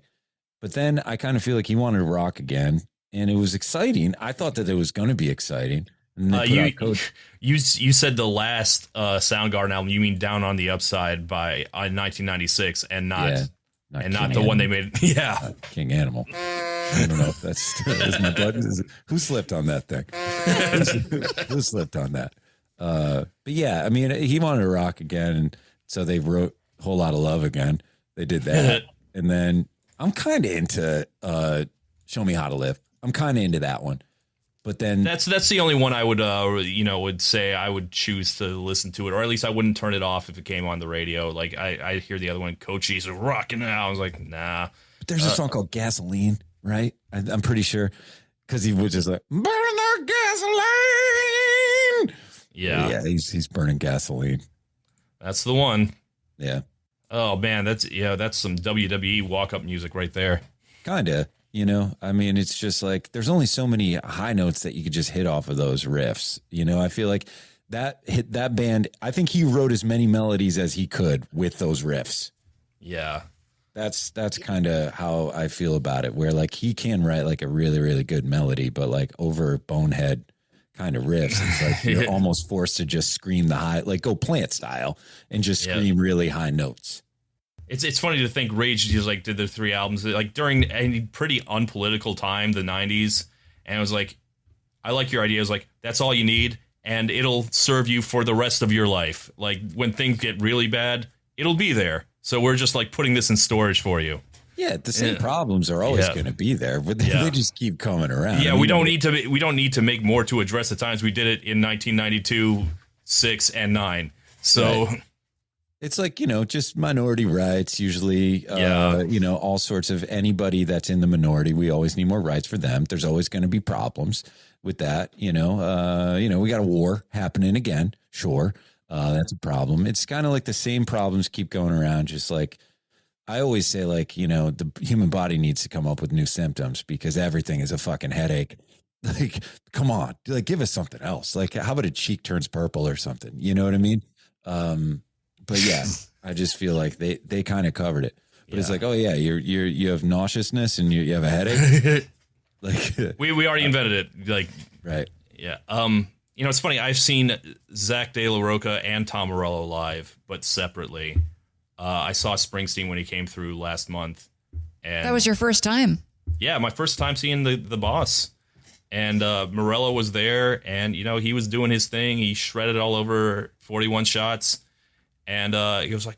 But then I kind of feel like he wanted to rock again. And it was exciting. I thought that it was going to be exciting. You said the last Soundgarden album. You mean Down on the Upside by 1996 and not the Animal. one they made. Yeah. King Animal. I don't know if that's is my button. Who slipped on that thing? Who slipped on that? But yeah, I mean, he wanted to rock again. And so they wrote Whole Lot of Love again. They did that. And then I'm kind of into Show Me How to Live. I'm kind of into that one. But then that's the only one I would would say I would choose to listen to it, or at least I wouldn't turn it off if it came on the radio. Like I hear the other one, Cochise is rocking now. I was like, nah. But there's a song called Gasoline, right? I'm pretty sure because he was just like burn the gasoline. Yeah, he's burning gasoline. That's the one. Yeah. Oh man, that's some WWE walk-up music right there. Kinda. I mean, it's just like there's only so many high notes that you could just hit off of those riffs. I feel like that band, I think he wrote as many melodies as he could with those riffs. Yeah. That's kind of how I feel about it, where like he can write like a really, really good melody, but like over bonehead kind of riffs. It's like you're almost forced to just scream the high, like go Plant style and just scream really high notes. It's funny to think Rage just like did their 3 albums like during a pretty unpolitical time, the 90s, and it was like, I like your idea. It was like, that's all you need, and it'll serve you for the rest of your life. Like when things get really bad, it'll be there. So we're just like putting this in storage for you. Yeah, the same problems are always going to be there, but they just keep coming around. Yeah, we don't need to make more to address the times. We did it in 1992, 6, and 9. So. Right. It's like, just minority rights, usually, all sorts of anybody that's in the minority. We always need more rights for them. There's always going to be problems with that. We got a war happening again. Sure. That's a problem. It's kind of like the same problems keep going around. Just like I always say, like, the human body needs to come up with new symptoms because everything is a fucking headache. Like, come on, like, give us something else. Like, how about a cheek turns purple or something? You know what I mean? But yeah, I just feel like they kind of covered it. But it's like, oh yeah, you have nauseousness and you have a headache. Like we already invented it. Like, right. Yeah. It's funny. I've seen Zach De La Rocha and Tom Morello live, but separately. I saw Springsteen when he came through last month. And that was your first time? Yeah, my first time seeing the boss. And Morello was there, and, he was doing his thing. He shredded all over 41 shots. And he was like,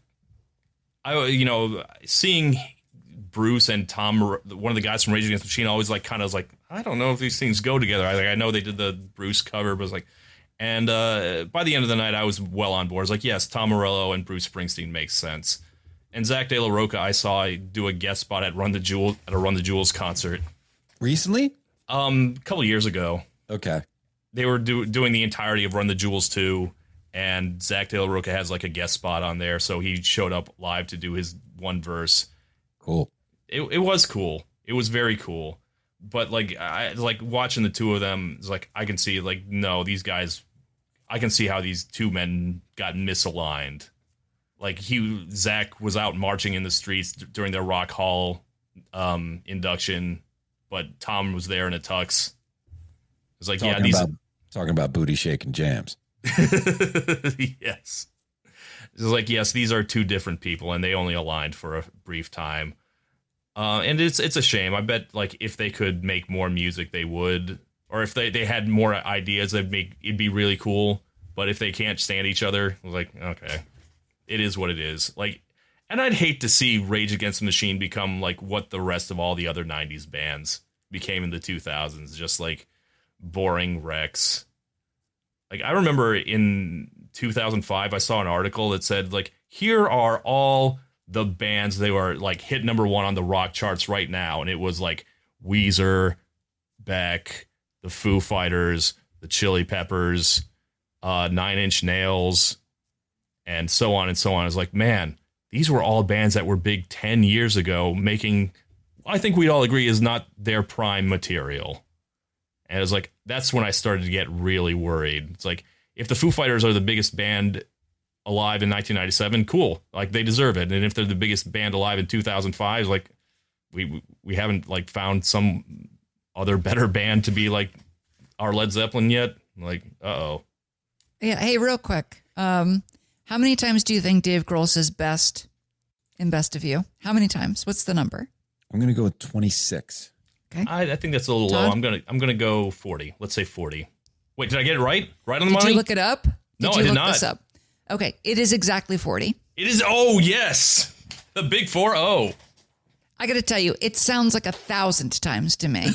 seeing Bruce and Tom, one of the guys from Rage Against the Machine, always like kind of was like, I don't know if these things go together. I know they did the Bruce cover, but it was like, and by the end of the night, I was well on board. I was like, yes, Tom Morello and Bruce Springsteen makes sense. And Zach De La Rocha, I saw do a guest spot at a Run the Jewels concert recently. A couple of years ago. Okay, they were doing the entirety of Run the Jewels 2, and Zach De La Rocha has like a guest spot on there, so he showed up live to do his one verse. Cool. It was cool. It was very cool. But like I like watching the two of them. It's like I can see like no, these guys. I can see how these two men got misaligned. Like Zach was out marching in the streets during their Rock Hall induction, but Tom was there in a tux. It's like talking about booty shaking jams. Yes. It's like, yes, these are two different people, and they only aligned for a brief time. And it's a shame. I bet like if they could make more music, they would. Or if they had more ideas, it'd be really cool. But if they can't stand each other, I was like, okay, it is what it is. Like, and I'd hate to see Rage Against the Machine become like what the rest of all the other 90s bands became in the 2000s, just like boring wrecks. Like, I remember in 2005, I saw an article that said, like, here are all the bands they were, like, hit number one on the rock charts right now. And it was, like, Weezer, Beck, the Foo Fighters, the Chili Peppers, 9 Inch Nails, and so on and so on. It's like, man, these were all bands that were big 10 years ago, making, I think we'd all agree, is not their prime material. And it was like, that's when I started to get really worried. It's like, if the Foo Fighters are the biggest band alive in 1997, cool. Like, they deserve it. And if they're the biggest band alive in 2005, it's like, we haven't, like, found some other better band to be, like, our Led Zeppelin yet. Like, uh-oh. Yeah, hey, real quick. How many times do you think Dave Grohl says best in Best of You? How many times? What's the number? I'm going to go with 26. Okay. I think that's a little Todd? low. I'm gonna go 40. Let's say 40. Wait, did I get it right? Right on the money? Did you look it up? No, I did look not. This up? Okay, it is exactly 40. It is. Oh yes, the big 4-0. I got to tell you, it sounds like 1,000 times to me.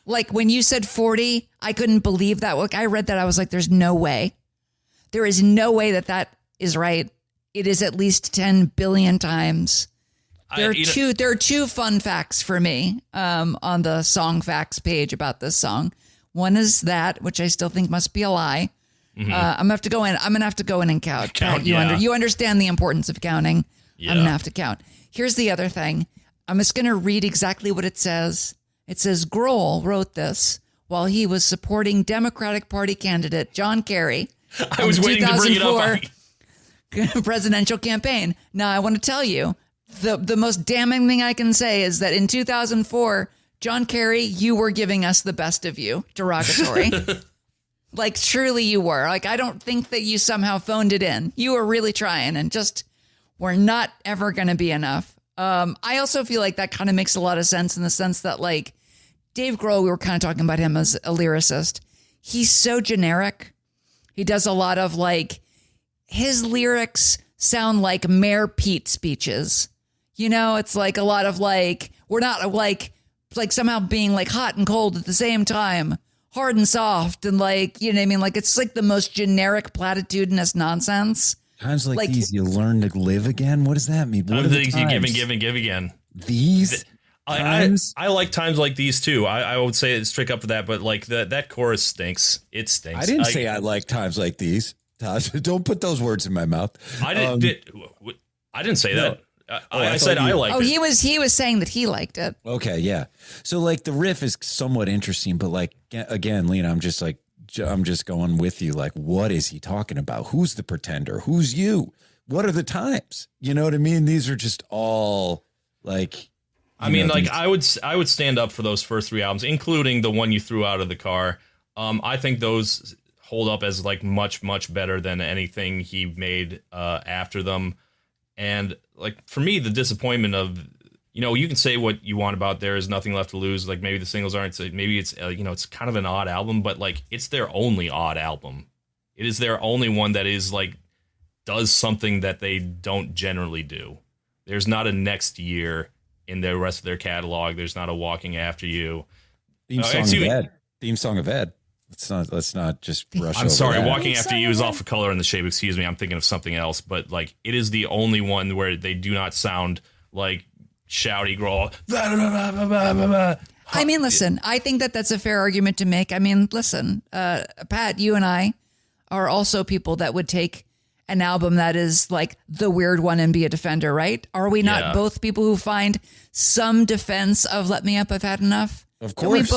Like when you said 40, I couldn't believe that. Like I read that, I was like, "There's no way. There is no way that is right." It is at least 10 billion times. There are two fun facts for me on the song facts page about this song. One is that, which I still think must be a lie. Mm-hmm. I'm gonna have to go in and count. You understand the importance of counting. Yeah. I'm gonna have to count. Here's the other thing. I'm just gonna read exactly what it says. It says Grohl wrote this while he was supporting Democratic Party candidate John Kerry. I was waiting to bring it up. Presidential campaign. Now I want to tell you. The most damning thing I can say is that in 2004, John Kerry, you were giving us the Best of You derogatory. Like, truly you were. Like, I don't think that you somehow phoned it in. You were really trying and just were not ever going to be enough. I also feel like that kind of makes a lot of sense in the sense that, like, Dave Grohl, we were kind of talking about him as a lyricist. He's so generic. He does a lot of, like, his lyrics sound like Mayor Pete speeches. You know, it's like a lot of like, we're not like somehow being like hot and cold at the same time, hard and soft. And like, you know what I mean? Like, it's like the most generic platitudinous nonsense. Times like these, you learn to live again. What does that mean? What are the things you give again? These times? I like times like these too. I would say it's trick up for that, but like that chorus stinks. It stinks. I didn't say I like times like these. Don't put those words in my mouth. I didn't say that. I said I liked it. Oh, he was saying that he liked it. Okay, yeah. So like the riff is somewhat interesting, but like again, Lena, I'm just going with you. Like, what is he talking about? Who's the pretender? Who's you? What are the times? You know what I mean? These are just all like. I would stand up for those first 3 albums, including the one you threw out of the car. I think those hold up as like much, much better than anything he made after them. And like for me, the disappointment of, you can say what you want about There Is Nothing Left to Lose. Like maybe the singles aren't, maybe it's, it's kind of an odd album, but like it's their only odd album. It is their only one that is like, does something that they don't generally do. There's not a Next Year in the rest of their catalog. There's not a Walking After You. Theme song of Ed. Let's not just rush. I'm sorry. That. Walking After You is off of Color in the Shape. Excuse me. I'm thinking of something else. But like, it is the only one where they do not sound like shouty growl. I mean, listen. I think that's a fair argument to make. I mean, listen, Pat, you and I are also people that would take an album that is like the weird one and be a defender, right? Are we not both people who find some defense of Let Me Up, I've Had Enough? Of course.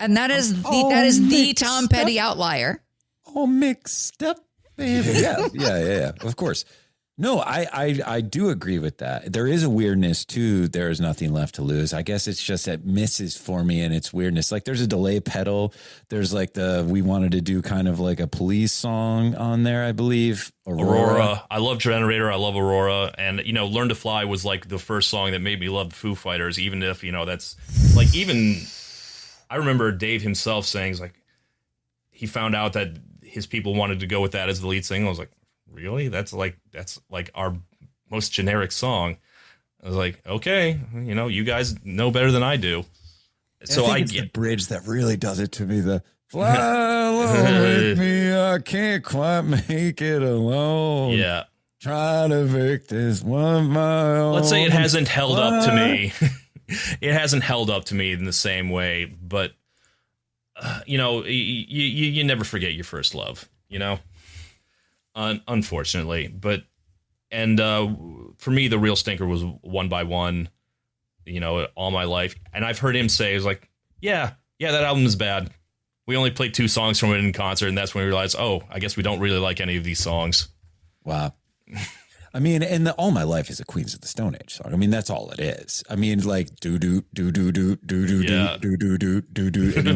And that is the Tom Petty outlier. Oh, mixed up, baby. Yeah. Of course. No, I do agree with that. There is a weirdness to There Is Nothing Left to Lose. I guess it's just that misses for me and its weirdness. Like there's a delay pedal. There's like we wanted to do kind of like a Police song on there, I believe. Aurora. I love Generator. I love Aurora. And, Learn to Fly was like the first song that made me love Foo Fighters, even if, that's like even I remember Dave himself saying like he found out that his people wanted to go with that as the lead single. I was like, really? That's like our most generic song. I was like, okay, you guys know better than I do. So I get the bridge that really does it to me. The fly along with me, I can't quite make it alone. Yeah, try to make this one my own. Let's say it hasn't held up to me. It hasn't held up to me in the same way, but you never forget your first love. Unfortunately, but for me the real stinker was One by One, All My Life, and I've heard him say, like, yeah, that album is bad. We only played 2 songs from it in concert, and that's when we realized, oh, I guess we don't really like any of these songs. Wow. I mean, and All My Life is a Queens of the Stone Age song. I mean, that's all it is. I mean, like do do do do do do do do do do do do, and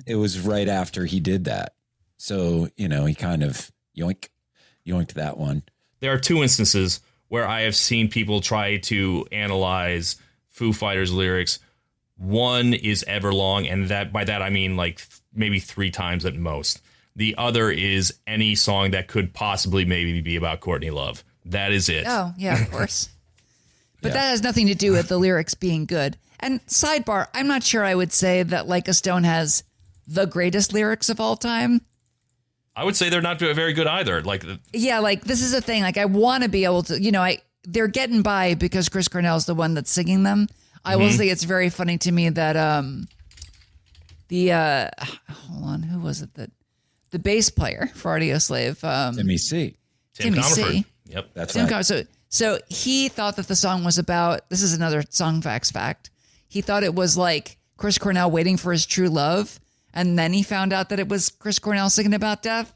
it was right after he did that. So he kind of yoinked that one. There are 2 instances where I have seen people try to analyze Foo Fighters lyrics. One is Everlong, and by that I mean like maybe 3 times at most. The other is any song that could possibly maybe be about Courtney Love. That is it. Oh, yeah, of course. But that has nothing to do with the lyrics being good. And sidebar, I'm not sure I would say that Like a Stone has the greatest lyrics of all time. I would say they're not very good either. Like this is a thing. Like I want to be able to, they're getting by because Chris Cornell's the one that's singing them. I will say it's very funny to me that hold on, who was it that the bass player for Audioslave? Timmy C. Timmy C. Yep, that's right. So he thought that the song was about. This is another song fact. He thought it was like Chris Cornell waiting for his true love. And then he found out that it was Chris Cornell singing about death,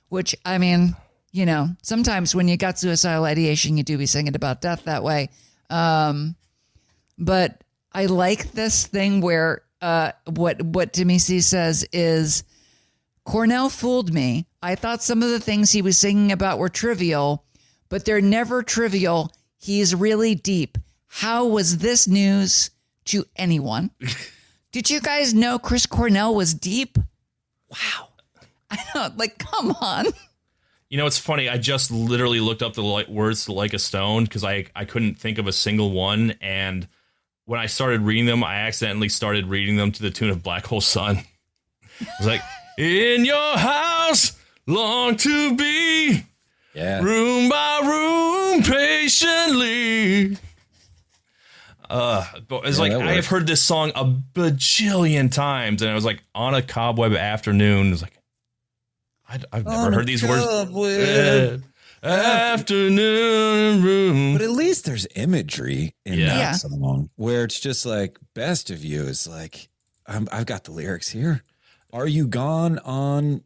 which, I mean, sometimes when you got suicidal ideation, you do be singing about death that way. But I like this thing where what Timmy C says is, Cornell fooled me. I thought some of the things he was singing about were trivial, but they're never trivial. He's really deep. How was this news to anyone? Did you guys know Chris Cornell was deep? Wow. I know, come on. It's funny. I just literally looked up the words to Like a Stone because I couldn't think of a single one. And when I started reading them, I accidentally started reading them to the tune of Black Hole Sun. I was like, in your house, long to be, room by room, patiently. It's like I have heard this song a bajillion times, and I was like on a cobweb afternoon. It was like, I've never heard these words. Afternoon room. But at least there's imagery in that song where it's just like best of you is like, I've got the lyrics here. Are you gone and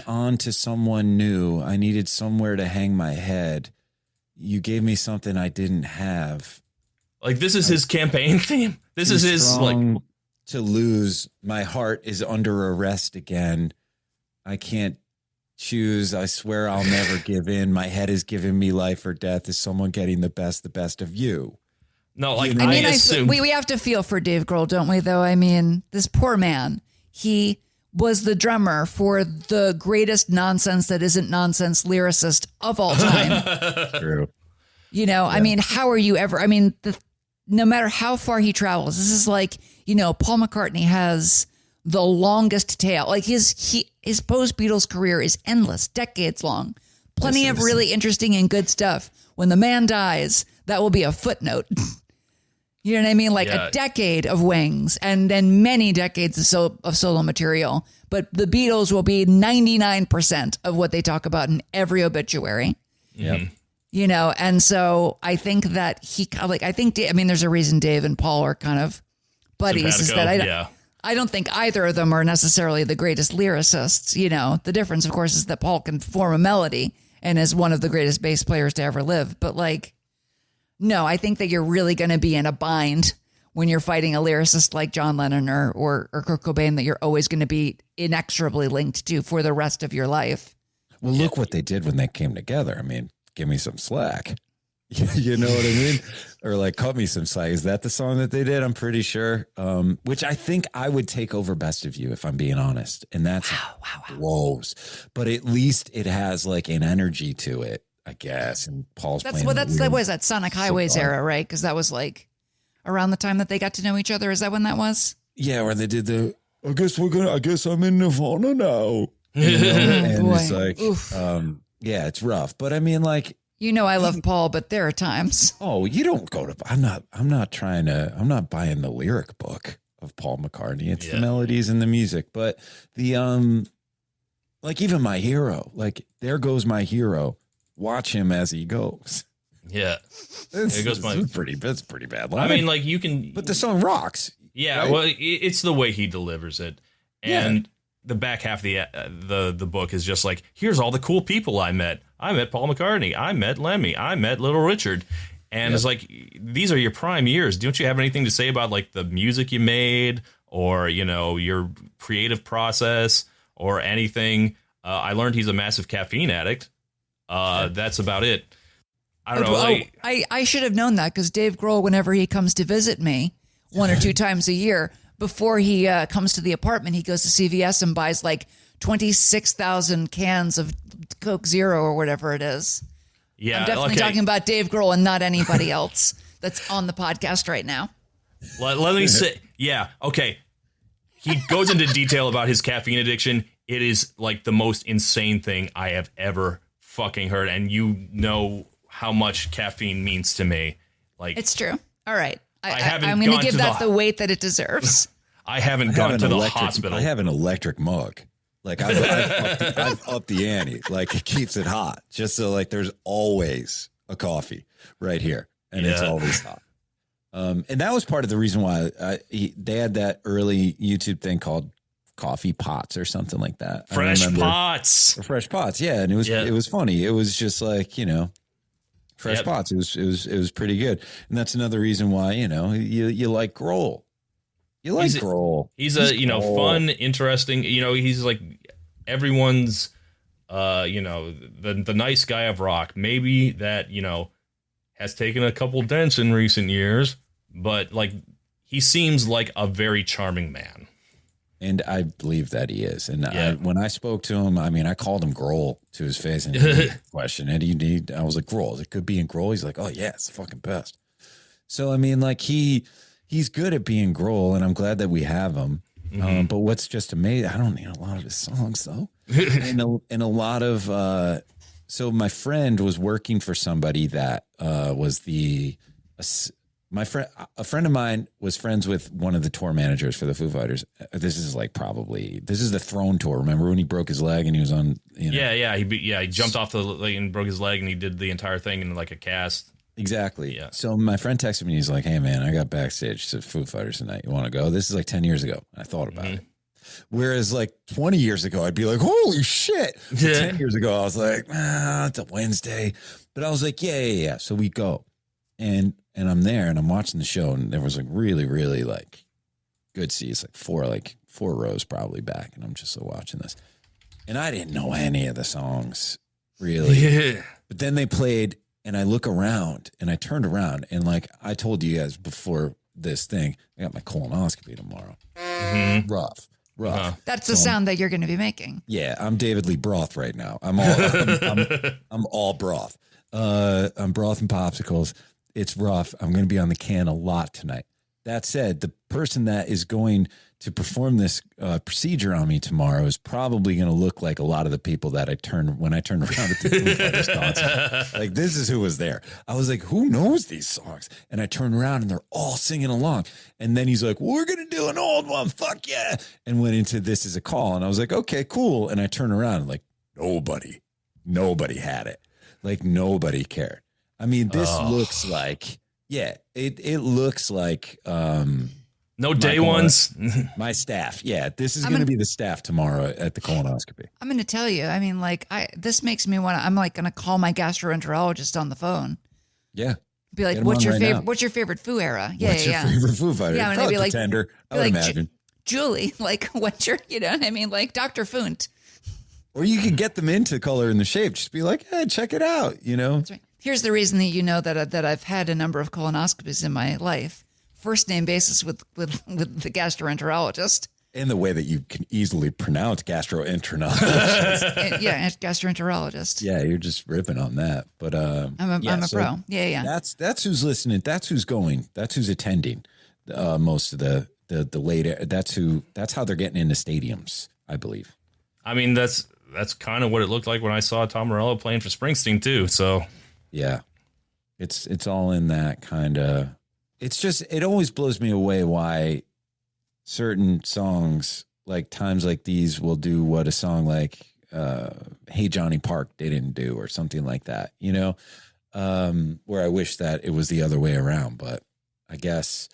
on to someone new? I needed somewhere to hang my head. You gave me something I didn't have. Like this is his campaign theme. This is his like to lose. My heart is under arrest again. I can't choose. I swear I'll never give in. My head is giving me life or death. Is someone getting the best of you? No, like I mean, assume we have to feel for Dave Grohl, don't we? Though I mean, this poor man. He was the drummer for the greatest nonsense that isn't nonsense lyricist of all time. True. You know, I mean, how are you ever? I mean, no matter how far he travels, this is like, you know, Paul McCartney has the longest tail. Like his post Beatles career is endless, decades long. Plenty of really interesting and good stuff. When the man dies, that will be a footnote. You know what I mean? Like a decade of Wings and then many decades of solo material. But the Beatles will be 99% of what they talk about in every obituary. Yep. You know, and so I think that there's a reason Dave and Paul are kind of buddies. Is that I don't think either of them are necessarily the greatest lyricists. You know, the difference, of course, is that Paul can form a melody and is one of the greatest bass players to ever live. But like, no, I think that you're really going to be in a bind when you're fighting a lyricist like John Lennon or Kurt Cobain that you're always going to be inexorably linked to for the rest of your life. Well, look what they did when they came together. I mean, give me some slack. You know what I mean? Or like cut me some slack. Is that the song that they did? I'm pretty sure. Which I think I would take over Best of You if I'm being honest. And that's woes. But at least it has like an energy to it, I guess. And Paul's that was that Sonic Highways era, right? Because that was like around the time that they got to know each other. Is that when that was? Yeah, where they did I guess I'm in Nirvana now. You know? And it's like, yeah, it's rough. But I mean, like, you know, I love Paul, but there are times. Oh, you don't go to, I'm not buying the lyric book of Paul McCartney. It's the melodies and the music, but like even My Hero, like there goes my hero. Watch him as he goes. Yeah. That's pretty bad line. I mean, like you can, but the song rocks. Yeah. Right? Well, it's the way he delivers it. And the back half of the book is just like, here's all the cool people I met. I met Paul McCartney. I met Lemmy. I met Little Richard. And it's like, these are your prime years. Don't you have anything to say about like the music you made or, you know, your creative process or anything? I learned he's a massive caffeine addict. That's about it. I don't know. I should have known that because Dave Grohl, whenever he comes to visit me 1 or 2 times a year, before he comes to the apartment, he goes to CVS and buys like 26,000 cans of Coke Zero or whatever it is. Yeah, I'm definitely talking about Dave Grohl and not anybody else that's on the podcast right now. Let me say, okay. He goes into detail about his caffeine addiction. It is like the most insane thing I have ever fucking heard, and you know how much caffeine means to me. Like, it's true. All right. I'm going to give that the weight that it deserves. I haven't gone to the hospital. I have an electric mug. Like I've upped the ante. Like it keeps it hot. Just so like there's always a coffee right here, and it's always hot. And that was part of the reason why they had that early YouTube thing called Coffee Pots or something like that. Fresh Pots, yeah. And it was funny. It was just like, you know, Fresh Pots. It was pretty good. And that's another reason why, you know, you like Grohl. You like Grohl. He's fun, interesting. You know, he's like everyone's, the nice guy of rock. Maybe that, you know, has taken a couple dents in recent years, but like he seems like a very charming man. And I believe that he is. And when I spoke to him, I mean, I called him Grohl to his face and he questioned it. I was like, Grohl, it could be in Grohl. He's like, oh yeah, it's the fucking best. So, I mean, like he's good at being Grohl, and I'm glad that we have him. Mm-hmm. But what's just amazing, I don't need a lot of his songs though. and a lot of, so my friend was working for somebody that was a friend of mine was friends with one of the tour managers for the Foo Fighters. This is the Throne tour. Remember when he broke his leg and he was on? He jumped off the leg and broke his leg, and he did the entire thing in like a cast. Exactly. Yeah. So my friend texted me. He's like, "Hey man, I got backstage to Foo Fighters tonight. You want to go?" This is like 10 years ago. I thought about it. Whereas like 20 years ago, I'd be like, "Holy shit!" 10 years ago, I was like, "It's a Wednesday," but I was like, "Yeah." So we go, and I'm there, and I'm watching the show, and there was like really, really like good seats, like four rows probably back, and I'm just watching this, and I didn't know any of the songs really. Yeah. But then they played. And I look around and I turned around and like I told you guys before this thing, I got my colonoscopy tomorrow. Mm-hmm. Rough. That's the sound that you're going to be making. Yeah, I'm David Lee Broth right now. I'm all broth. I'm broth and popsicles. It's rough. I'm going to be on the can a lot tonight. That said, the person that is going to perform this procedure on me tomorrow is probably going to look like a lot of the people that when I turned around at the Foo Fighters concert. Like, this is who was there. I was like, who knows these songs? And I turned around and they're all singing along. And then he's like, we're going to do an old one. Fuck yeah. And went into This Is a Call. And I was like, okay, cool. And I turned around and like, nobody had it. Like, nobody cared. I mean, this looks like, it looks like, no day ones. My staff. Yeah. This is going to be the staff tomorrow at the colonoscopy. I'm going to tell you, I mean, like this makes me I'm like going to call my gastroenterologist on the phone. Yeah. Be like, what's your favorite Foo era? Yeah. What's your favorite Foo Fighter? Yeah. I'm going to be like, Pretender, I would imagine. Julie, like what's your, I mean, like Dr. Funt. Or you could get them into Color and the Shape. Just be like, hey, check it out. That's right. Here's the reason that that I've had a number of colonoscopies in my life. First name basis with the gastroenterologist. And the way that you can easily pronounce gastroenterologist. Yeah, gastroenterologist. Yeah, you're just ripping on that. But I'm a pro. Yeah. That's who's listening. That's who's going. That's who's attending. Most of the later. That's how they're getting into stadiums, I believe. I mean, that's kind of what it looked like when I saw Tom Morello playing for Springsteen too. So yeah, it's all in that kind of. It's just, it always blows me away why certain songs like Times Like These will do what a song like Hey Johnny Park didn't do or something like that, where I wish that it was the other way around. But I guess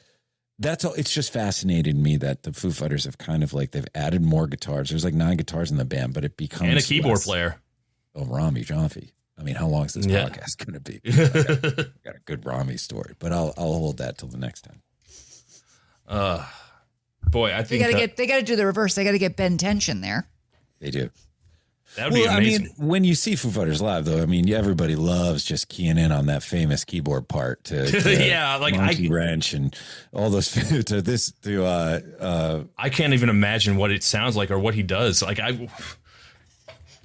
that's all. It's just fascinated me that the Foo Fighters have kind of like, they've added more guitars. There's like 9 guitars in the band, but it becomes. And a keyboard player. Oh, Rami Jaffe. I mean, how long is this podcast going to be? Got a good Rami story, but I'll hold that till the next time. Boy, I think they got to do the reverse. They got to get Ben Tension there. They do. That would be amazing. I mean, when you see Foo Fighters live, though, I mean, everybody loves just keying in on that famous keyboard part to yeah, like Monkey Wrench and all those I can't even imagine what it sounds like or what he does. Like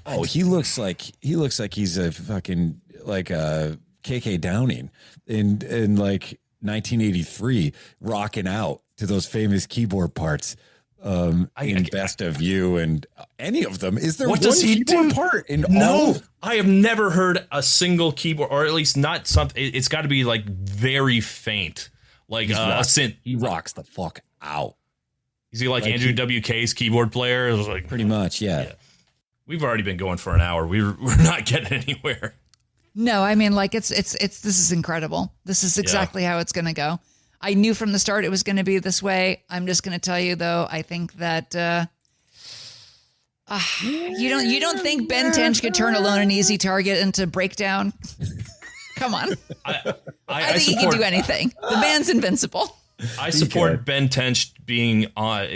Oh, he looks like he's a fucking like a KK Downing in like 1983, rocking out to those famous keyboard parts in Best of You and any of them. Is there what one does he keyboard do? part in No, all? I have never heard a single keyboard, or at least not something. It's got to be like very faint, like a synth. He rocks the fuck out. Is he like Andrew WK's keyboard player? It was like pretty much, yeah. We've already been going for an hour. We're not getting anywhere. No, I mean, like this is incredible. This is exactly how it's going to go. I knew from the start it was going to be this way. I'm just going to tell you though, I think that you don't think Ben Tench could turn Alone an Easy Target into Breakdown? Come on. I think he can do anything. The band's invincible. I support Ben Tench being on,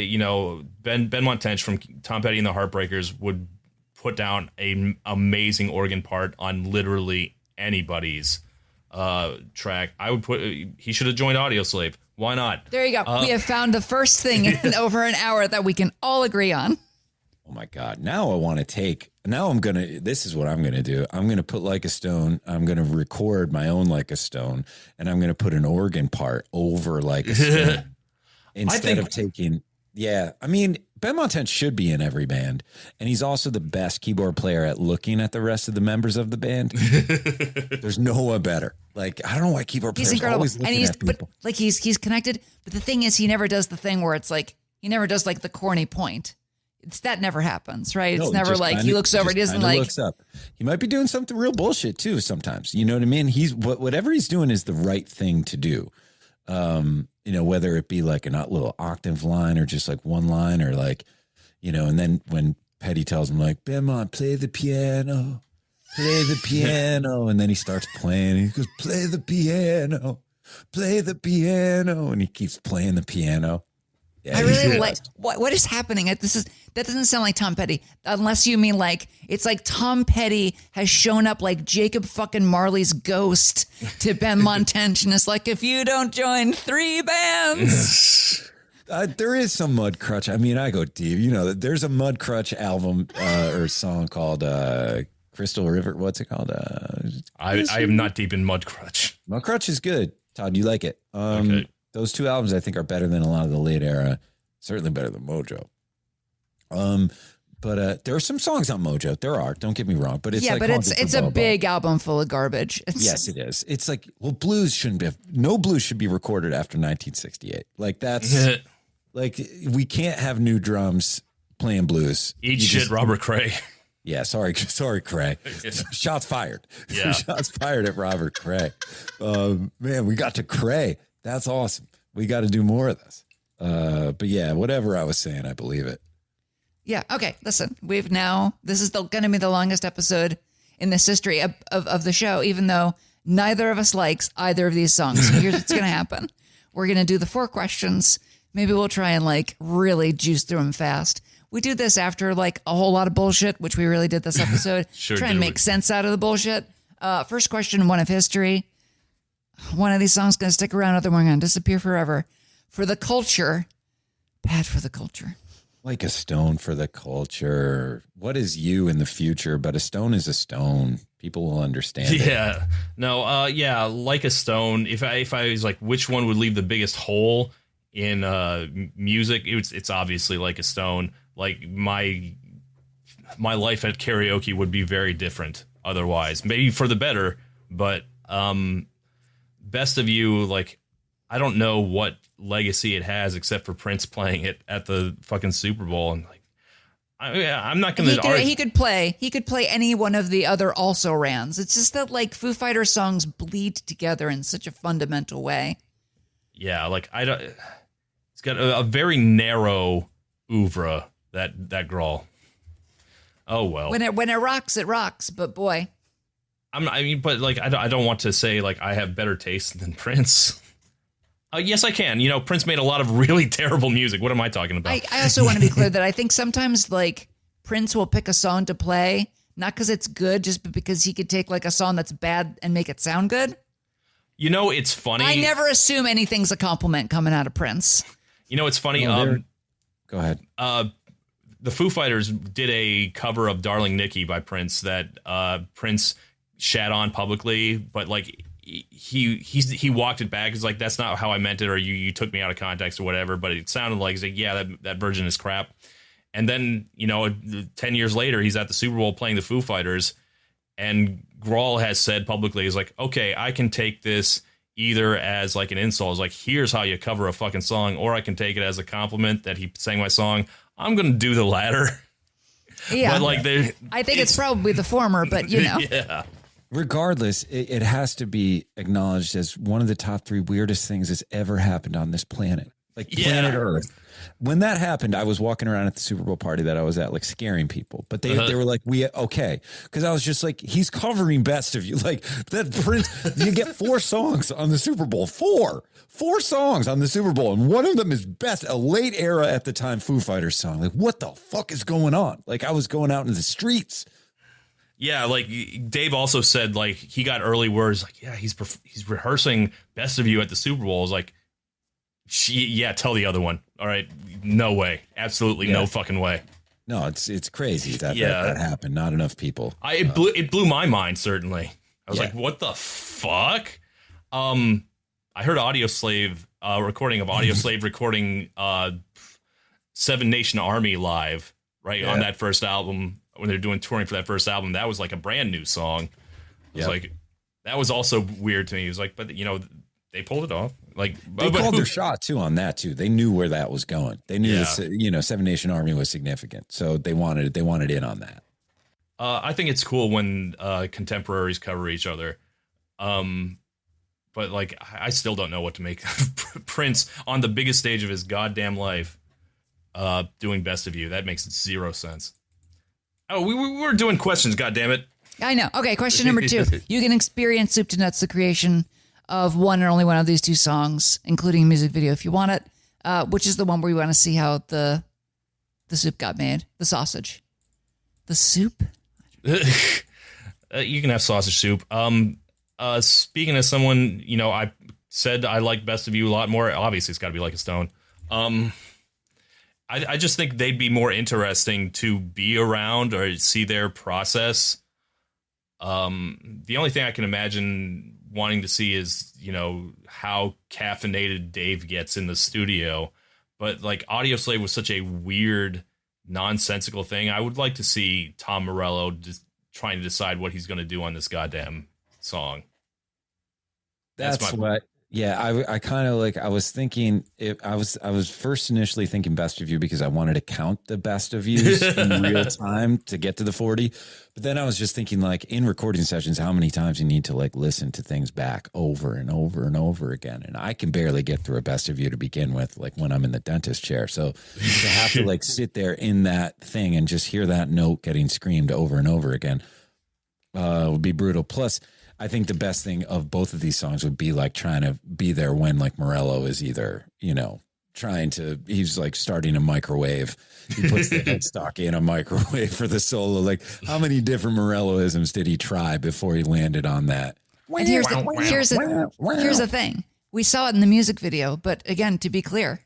Benmont Tench from Tom Petty and the Heartbreakers would put down an amazing organ part on literally anybody's track. I would he should have joined Audioslave. Why not? There you go. We have found the first thing in over an hour that we can all agree on. Oh my God. Now this is what I'm going to do. I'm going to put Like a Stone. I'm going to record my own Like a Stone, and I'm going to put an organ part over Like a Stone instead of taking. Yeah. I mean, Ben Montent should be in every band, and he's also the best keyboard player at looking at the rest of the members of the band. There's no one better. Like, I don't know why keyboard players are always looking at people. But like he's connected. But the thing is, he never does the thing where it's like he never does like the corny point. That never happens, right? It's never like he looks over. He doesn't like looks up. He might be doing something real bullshit too. Sometimes, you know what I mean. He's whatever he's doing is the right thing to do. You know, whether it be like a little octave line or just like one line or like, you know, and then when Petty tells him like, Benmont, play the piano, and then he starts playing and he goes, play the piano, and he keeps playing the piano. Yeah, I really like what is happening. That doesn't sound like Tom Petty, unless you mean like it's like Tom Petty has shown up like Jacob fucking Marley's ghost to Ben Montent, and it's like, if you don't join 3 bands. There is some Mudcrutch. I mean, I go deep. You know, there's a Mudcrutch album or song called Crystal River. What's it called? I am not deep in Mudcrutch. Mudcrutch is good. Todd, you like it? Okay. Those 2 albums, I think, are better than a lot of the late era. Certainly better than Mojo. But there are some songs on Mojo. There are. Don't get me wrong. But it's it's a big album full of garbage. Yes, it is. It's like, well, blues shouldn't be. No blues should be recorded after 1968. Like that's like we can't have new drums playing blues. Eat shit, Robert Cray. Yeah, sorry, Cray. Shots fired. Yeah. Shots fired at Robert Cray. Man, we got to Cray. That's awesome. We got to do more of this. But yeah, whatever I was saying, I believe it. Yeah. Okay. Listen, this is going to be the longest episode in this history of the show, even though neither of us likes either of these songs. So here's what's going to happen. We're going to do the 4 questions. Maybe we'll try and like really juice through them fast. We do this after like a whole lot of bullshit, which we really did this episode. Try and make sense out of the bullshit. First question, one of history. One of these songs going to stick around, other one going to disappear forever. For the culture, Pat, for the culture. Like a stone for the culture. What is you in the future? But a stone is a stone. People will understand it. Yeah. No, like a stone. If I was like, which one would leave the biggest hole in music, it's obviously Like a Stone. Like my life at karaoke would be very different otherwise. Maybe for the better, but Best of You, like, I don't know what legacy it has except for Prince playing it at the fucking Super Bowl. And like, I'm not going to argue. He could play any one of the other also rans. It's just that like Foo Fighters songs bleed together in such a fundamental way. Yeah, like it's got a very narrow oeuvre, that girl. Oh well. When it rocks, it rocks. But boy, but like I don't want to say like I have better taste than Prince. Yes, I can. You know, Prince made a lot of really terrible music. What am I talking about? I also want to be clear that I think sometimes like Prince will pick a song to play, not because it's good, just because he could take like a song that's bad and make it sound good. You know, it's funny. I never assume anything's a compliment coming out of Prince. You know, it's funny. Go ahead. The Foo Fighters did a cover of Darling Nikki by Prince that Prince shat on publicly, but like he walked it back. It's like, that's not how I meant it, or you took me out of context or whatever. But it sounded like, he's like, yeah, that version is crap. And then, you know, 10 years later, he's at the Super Bowl playing the Foo Fighters, and Grohl has said publicly, he's like, okay, I can take this either as like an insult, it's like, here's how you cover a fucking song, or I can take it as a compliment that he sang my song. I'm going to do the latter. Yeah. But like, I think it's probably the former, but you know. Yeah. Regardless, it has to be acknowledged as one of the top 3 weirdest ththings that's ever happened on this planet. Like planet Earth. When that happened, I was walking around at the Super Bowl party that I was at, like scaring people. But they were like, okay. Because I was just like, he's covering Best of You. Like that Prince, you get 4 songs on the Super Bowl. 4 songs on the Super Bowl. And one of them is Best, a late era at the time Foo Fighters song. Like, what the fuck is going on? Like, I was going out in the streets. Yeah, like Dave also said, like he got early words, like, yeah, he's rehearsing Best of You at the Super Bowl. I was like, tell the other one. All right, no way, absolutely no fucking way. No, it's crazy that happened. Not enough people. It blew my mind. Certainly, I was like, what the fuck? I heard Audioslave recording of Audioslave recording Seven Nation Army live, right, on that first album, when they're doing touring for that first album. That was like a brand new song. It was like, that was also weird to me. It was like, but they pulled it off. Like, they called their shot too on that too. They knew where that was going. They knew Seven Nation Army was significant, so they wanted in on that. I think it's cool when contemporaries cover each other. But like, I still don't know what to make of Prince on the biggest stage of his goddamn life, doing Best of You. That makes zero sense. Oh, we were doing questions, goddammit. I know. Okay, question number 2. You can experience soup to nuts the creation of one and only one of these 2 songs, including a music video if you want it. Which is the one where you want to see how the soup got made, the sausage, the soup. You can have sausage soup. Speaking as someone, I said I like Best of You a lot more. Obviously, it's got to be Like a Stone. I just think they'd be more interesting to be around or see their process. The only thing I can imagine wanting to see is, how caffeinated Dave gets in the studio. But like Audioslave was such a weird, nonsensical thing. I would like to see Tom Morello just trying to decide what he's going to do on this goddamn song. That's what. Yeah, I kind of like. I was thinking. I was first initially thinking Best of You because I wanted to count the Best of Yous in real time to get to the 40. But then I was just thinking, like, in recording sessions, how many times you need to like listen to things back over and over and over again. And I can barely get through a Best of You to begin with, like when I'm in the dentist chair. So to have to like sit there in that thing and just hear that note getting screamed over and over again would be brutal. Plus, I think the best thing of both of these songs would be like trying to be there when like Morello is either, he's like starting a microwave. He puts the headstock in a microwave for the solo. Like, how many different Morello-isms did he try before he landed on that? And here's the thing. We saw it in the music video, but again, to be clear,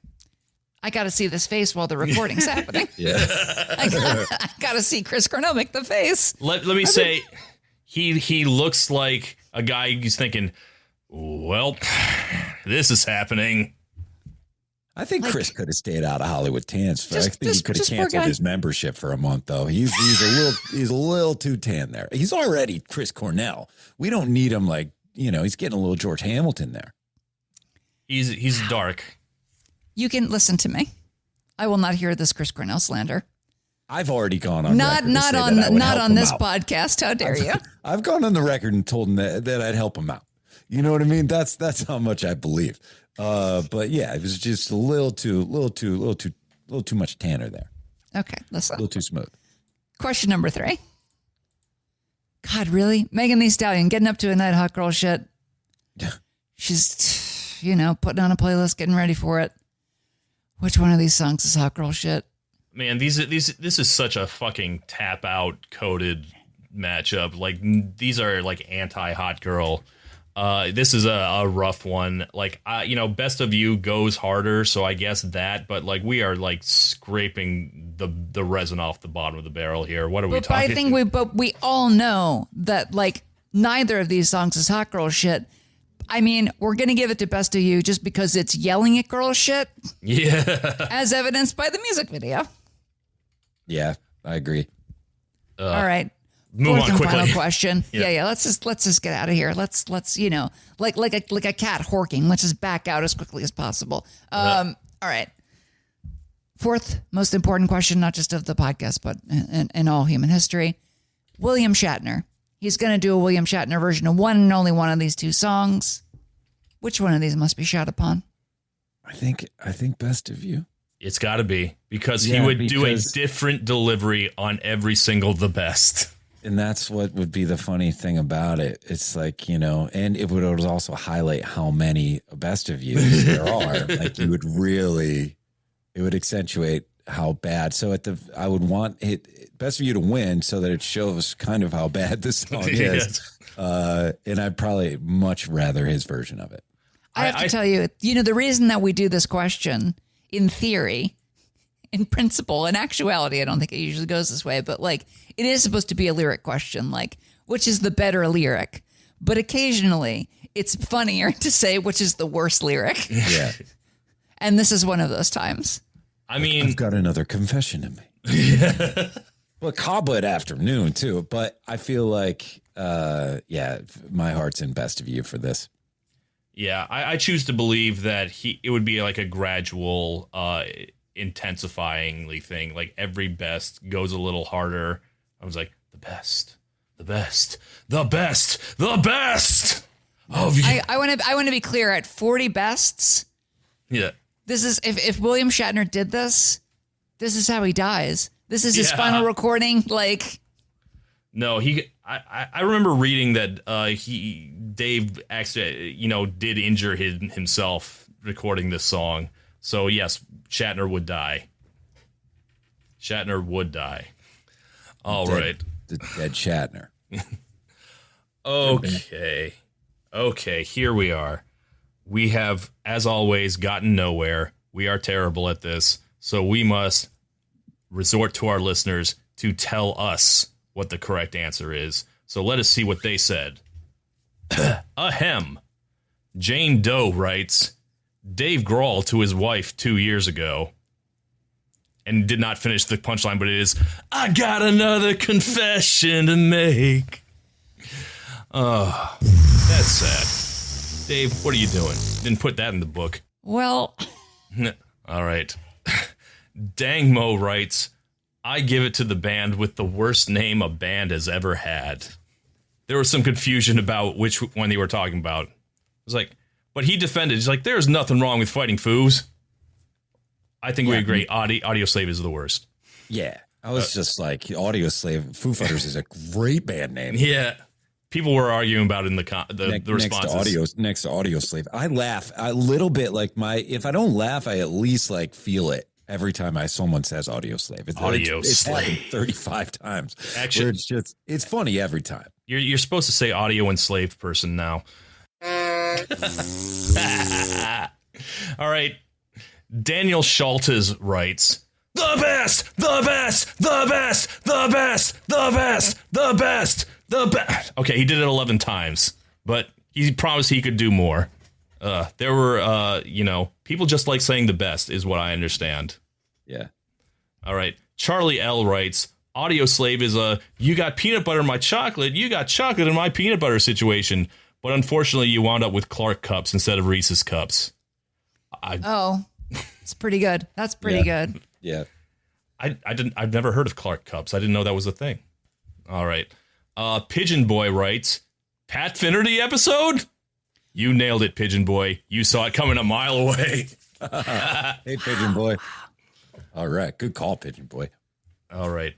I got to see this face while the recording's happening. Yeah. I got to see Chris Cornell make the face. Let me say... He looks like a guy who's thinking, well, this is happening. I think Chris could have stayed out of Hollywood Tans. I think he could have canceled his membership for a month, though. He's a little too tan there. He's already Chris Cornell. We don't need him like, he's getting a little George Hamilton there. He's dark. You can listen to me. I will not hear this Chris Cornell slander. I've already gone on not on this podcast. How dare you? I've gone on the record and told him that I'd help him out. You know what I mean? That's how much I believe. But yeah, it was just a little too much tanner there. Okay, listen. A little too smooth. Question number 3. God, really? Megan Thee Stallion getting up to a night hot girl shit. She's, putting on a playlist, getting ready for it. Which one of these songs is hot girl shit? Man, this is such a fucking tap out coded matchup. Like, these are like anti hot girl. This is a rough one. Like, Best of You goes harder, so I guess that. But like, we are like scraping the resin off the bottom of the barrel here. What are we talking? I think we all know that like neither of these songs is hot girl shit. I mean, we're going to give it to Best of You just because it's yelling at girl shit. Yeah. As evidenced by the music video. Yeah, I agree. All right. Move on quickly. Final question. Yeah. Let's just get out of here. Let's like a cat horking. Let's just back out as quickly as possible. All right. 4th most important question, not just of the podcast, but in all human history. William Shatner. He's going to do a William Shatner version of one and only one of these 2 songs. Which one of these must be shot upon? I think Best of You. It's got to be because he would do a different delivery on every single The Best. And that's what would be the funny thing about it. It's like, and it would also highlight how many Best of Yous there are. Like, it would accentuate how bad. So I would want Best of You to win so that it shows kind of how bad this song is. And I'd probably much rather his version of it. I have to tell you, the reason that we do this question, in theory, in principle, in actuality, I don't think it usually goes this way, but like it is supposed to be a lyric question, like which is the better lyric? But occasionally it's funnier to say which is the worst lyric. Yeah. And this is one of those times. I mean, I've got another confession to make. Well, Coblet Afternoon too, but I feel like, my heart's in Best of You for this. Yeah, I choose to believe that it would be like a gradual, intensifyingly thing. Like every best goes a little harder. I was like, the best. The best. Of you. I want to be clear. At 40 bests, Yeah. this is if William Shatner did this is how he dies. This is his final recording. Like, no, I remember reading that Dave actually did injure himself recording this song. So yes, Shatner would die. All right. The dead Shatner. Okay, here we are. We have, as always, gotten nowhere. We are terrible at this, so we must resort to our listeners to tell us what the correct answer is. So let us see what they said. Ahem. Jane Doe writes, Dave Grohl to his wife 2 years ago. And did not finish the punchline, but it is, I got another confession to make. Oh, that's sad. Dave, what are you doing? Didn't put that in the book. well, All right. Dangmo writes, I give it to the band with the worst name a band has ever had. There was some confusion about which one they were talking about. It was like, but he defended. He's like, there's nothing wrong with Fighting Foos. I think we agree. Audioslave is the worst. Yeah. I was just like, Audioslave, Foo Fighters is a great band name. Yeah. People were arguing about it in the responses. Next to Audioslave. I laugh a little bit like if I don't laugh, I at least like feel it every time someone says Audioslave. It's happened 35 times. Actually, it's funny every time. You're supposed to say audio enslaved person now. All right. Daniel Schultes writes, the best. Okay, he did it 11 times, but he promised he could do more. There were, people just like saying the best is what I understand. Yeah. All right. Charlie L writes, Audioslave is you got peanut butter in my chocolate, you got chocolate in my peanut butter situation. But unfortunately, you wound up with Clark cups instead of Reese's cups. it's pretty good. That's pretty good. Yeah. I've never heard of Clark cups. I didn't know that was a thing. All right. Pigeon Boy writes, Pat Finnerty episode? You nailed it, Pigeon Boy. You saw it coming a mile away. Hey, Pigeon Boy. All right. Good call, Pigeon Boy. All right.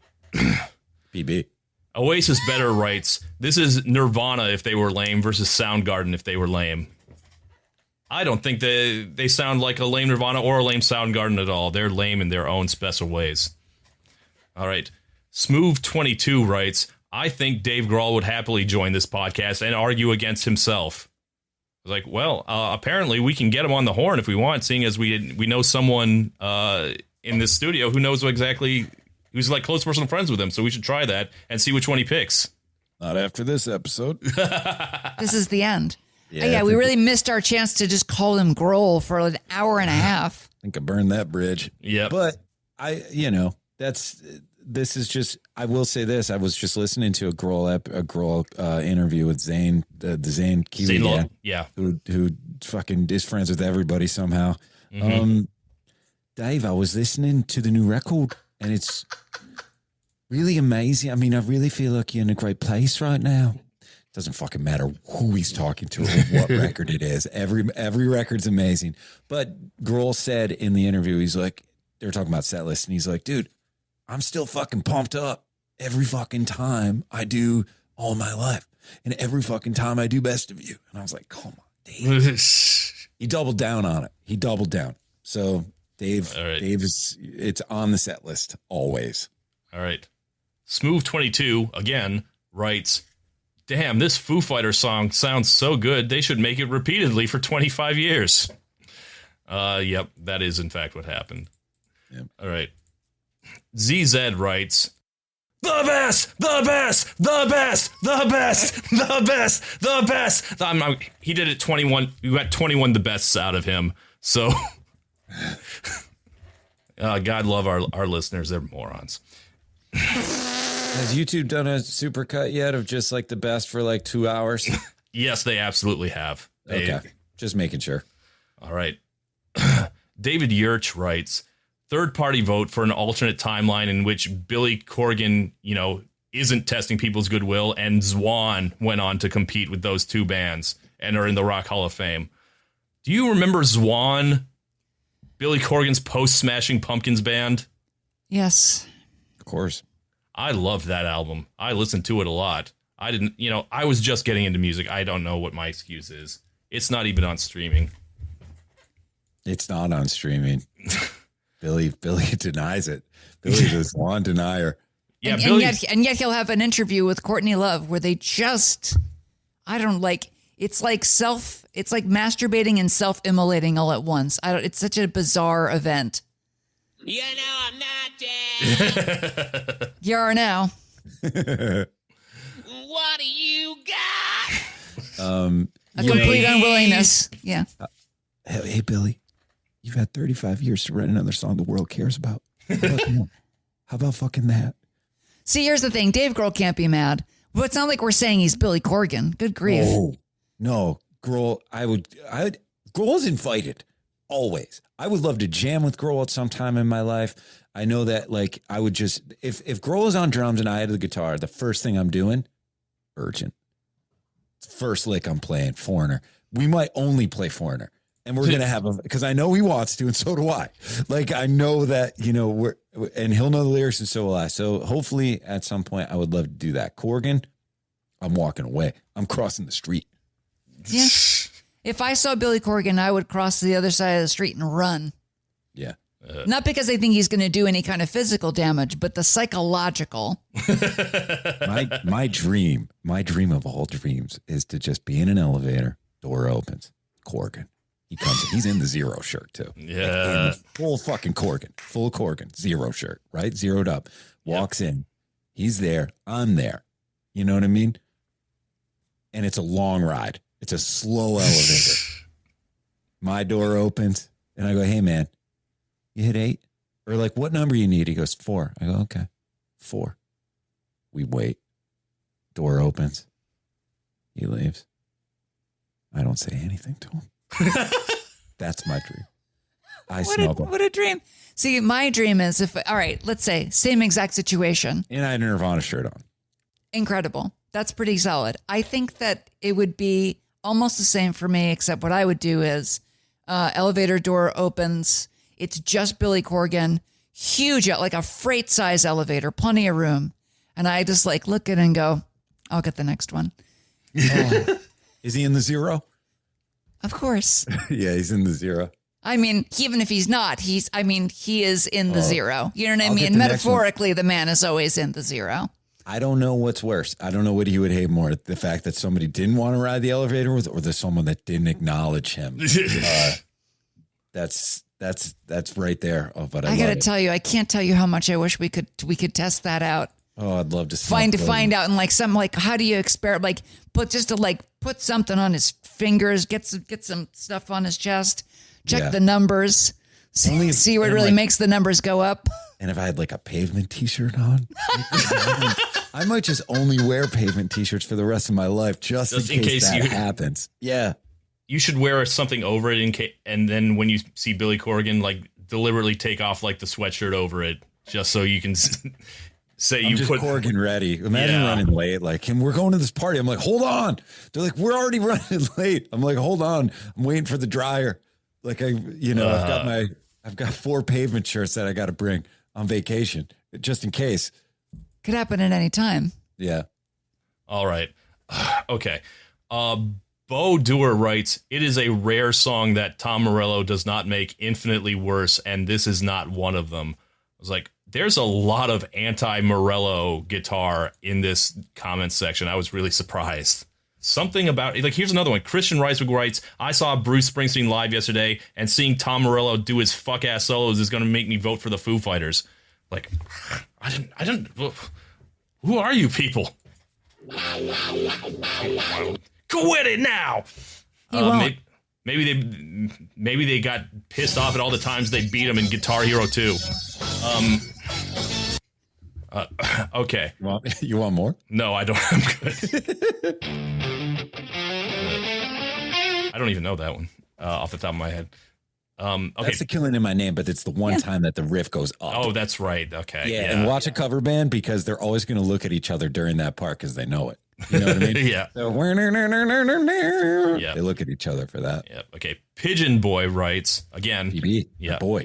PB. Oasis Better writes, this is Nirvana if they were lame versus Soundgarden if they were lame. I don't think they sound like a lame Nirvana or a lame Soundgarden at all. They're lame in their own special ways. All right. Smooth22 writes, I think Dave Grohl would happily join this podcast and argue against himself. I was like, well, apparently we can get him on the horn if we want, seeing as we know someone in this studio who knows exactly who's like close personal friends with him. So we should try that and see which one he picks. Not after this episode. This is the end. Yeah, we really missed our chance to just call him Grohl for an hour and a half. I think I burned that bridge. Yeah. But this is just, I will say this. I was just listening to a Grohl interview with Zane, the Zane Kiwi guy, yeah, who fucking is friends with everybody somehow. Mm-hmm. Dave, I was listening to the new record and it's really amazing. I mean, I really feel like you're in a great place right now. Doesn't fucking matter who he's talking to or what record it is. Every record's amazing. But Grohl said in the interview, he's like, they were talking about set list, and he's like, dude, I'm still fucking pumped up every fucking time I do All My Life. And every fucking time I do Best of You. And I was like, come on, Dave. He doubled down on it. He doubled down. So Dave it's on the set list always. All right. Smooth22 again writes, damn, this Foo Fighters song sounds so good, they should make it repeatedly for 25 years. Yep, that is in fact what happened. Yep. All right. ZZ writes, the best. He did it 21. We got 21 the bests out of him. So God love our listeners. They're morons. Has YouTube done a supercut yet of just like the best for like 2 hours? Yes, they absolutely have. Okay. Just making sure. All right. David Yurch writes, third-party vote for an alternate timeline in which Billy Corgan, isn't testing people's goodwill, and Zwan went on to compete with those two bands and are in the Rock Hall of Fame. Do you remember Zwan, Billy Corgan's post-Smashing Pumpkins band? Yes. Of course. I loved that album. I listened to it a lot. I was just getting into music. I don't know what my excuse is. It's not even on streaming. It's not on streaming. Billy denies it. Billy's a Zwan denier. Yeah, and yet he'll have an interview with Courtney Love where they just, it's like masturbating and self-immolating all at once. It's such a bizarre event. I'm not dead. You are now. What do you got? A complete unwillingness. Yeah. Hey, Billy, you've had 35 years to write another song the world cares about. How about fucking that? See, here's the thing. Dave Grohl can't be mad. Well, it's not like we're saying he's Billy Corgan. Good grief. Oh, no. Grohl, Grohl's invited. Always. I would love to jam with Grohl at some time in my life. I know that, I would just, if Grohl is on drums and I had the guitar, the first thing I'm doing, Urgent. First lick I'm playing, Foreigner. We might only play Foreigner. And we're going to have because I know he wants to, and so do I. I know that, and he'll know the lyrics, and so will I. So hopefully at some point I would love to do that. Corgan, I'm walking away. I'm crossing the street. Yeah. If I saw Billy Corgan, I would cross to the other side of the street and run. Yeah. Not because I think he's going to do any kind of physical damage, but the psychological. my dream of all dreams is to just be in an elevator, door opens, Corgan. He comes in. He's in the Zero shirt, too. Yeah. Full fucking Corgan. Full Corgan. Zero shirt, right? Zeroed up. Walks in. He's there. I'm there. You know what I mean? And it's a long ride. It's a slow elevator. My door opens, and I go, hey, man, you hit 8? Or what number you need? He goes, 4. I go, okay, 4. We wait. Door opens. He leaves. I don't say anything to him. That's my dream. What a dream. See, my dream is all right, let's say same exact situation. And I had a Nirvana shirt on. Incredible. That's pretty solid. I think that it would be almost the same for me, except what I would do is elevator door opens. It's just Billy Corgan, huge, like a freight size elevator, plenty of room. And I just look at it and go, I'll get the next one. Oh. Is he in the Zero? Of course. Yeah, he's in the Zero. I mean, even if he's not, he is in the Zero. You know what I I'll mean? Metaphorically, the man is always in the Zero. I don't know what's worse. I don't know what he would hate more. The fact that somebody didn't want to ride the elevator with, or there's someone that didn't acknowledge him. That's right there. Oh, but I got to tell you, I can't tell you how much I wish we could test that out. Oh, I'd love to find out and how do you experiment? Put something on his fingers, get some stuff on his chest, check the numbers, see what really makes the numbers go up. And if I had a Pavement t-shirt on, I might just only wear Pavement t-shirts for the rest of my life, just in case that happens. Yeah. You should wear something over it and then when you see Billy Corgan, deliberately take off the sweatshirt over it, just so you can say I'm just Corgan ready. Imagine running late, and we're going to this party. I'm like, hold on. They're like, we're already running late. I'm like, hold on. I'm waiting for the dryer. I've got 4 Pavement shirts that I got to bring on vacation, just in case. Could happen at any time. Yeah. All right. Okay. Bo Doer writes, it is a rare song that Tom Morello does not make infinitely worse, and this is not one of them. I was like, there's a lot of anti-Morello guitar in this comment section. I was really surprised. Something about, here's another one. Christian Reisberg writes, I saw Bruce Springsteen live yesterday, and seeing Tom Morello do his fuck-ass solos is going to make me vote for the Foo Fighters. I didn't, who are you people? Quit it now! He won't. Maybe they got pissed off at all the times they beat him in Guitar Hero 2. Okay. You want more? No, I don't. I'm good. I don't even know that one off the top of my head. Okay. That's the Killing in My Name, but it's the one time that the riff goes up. Oh, that's right. Okay. Yeah, and watch a cover band because they're always going to look at each other during that part because they know it. You know what I mean? Yeah. So, they look at each other for that. Yep. Okay. Pigeon Boy writes again. PB. Yeah. Boy.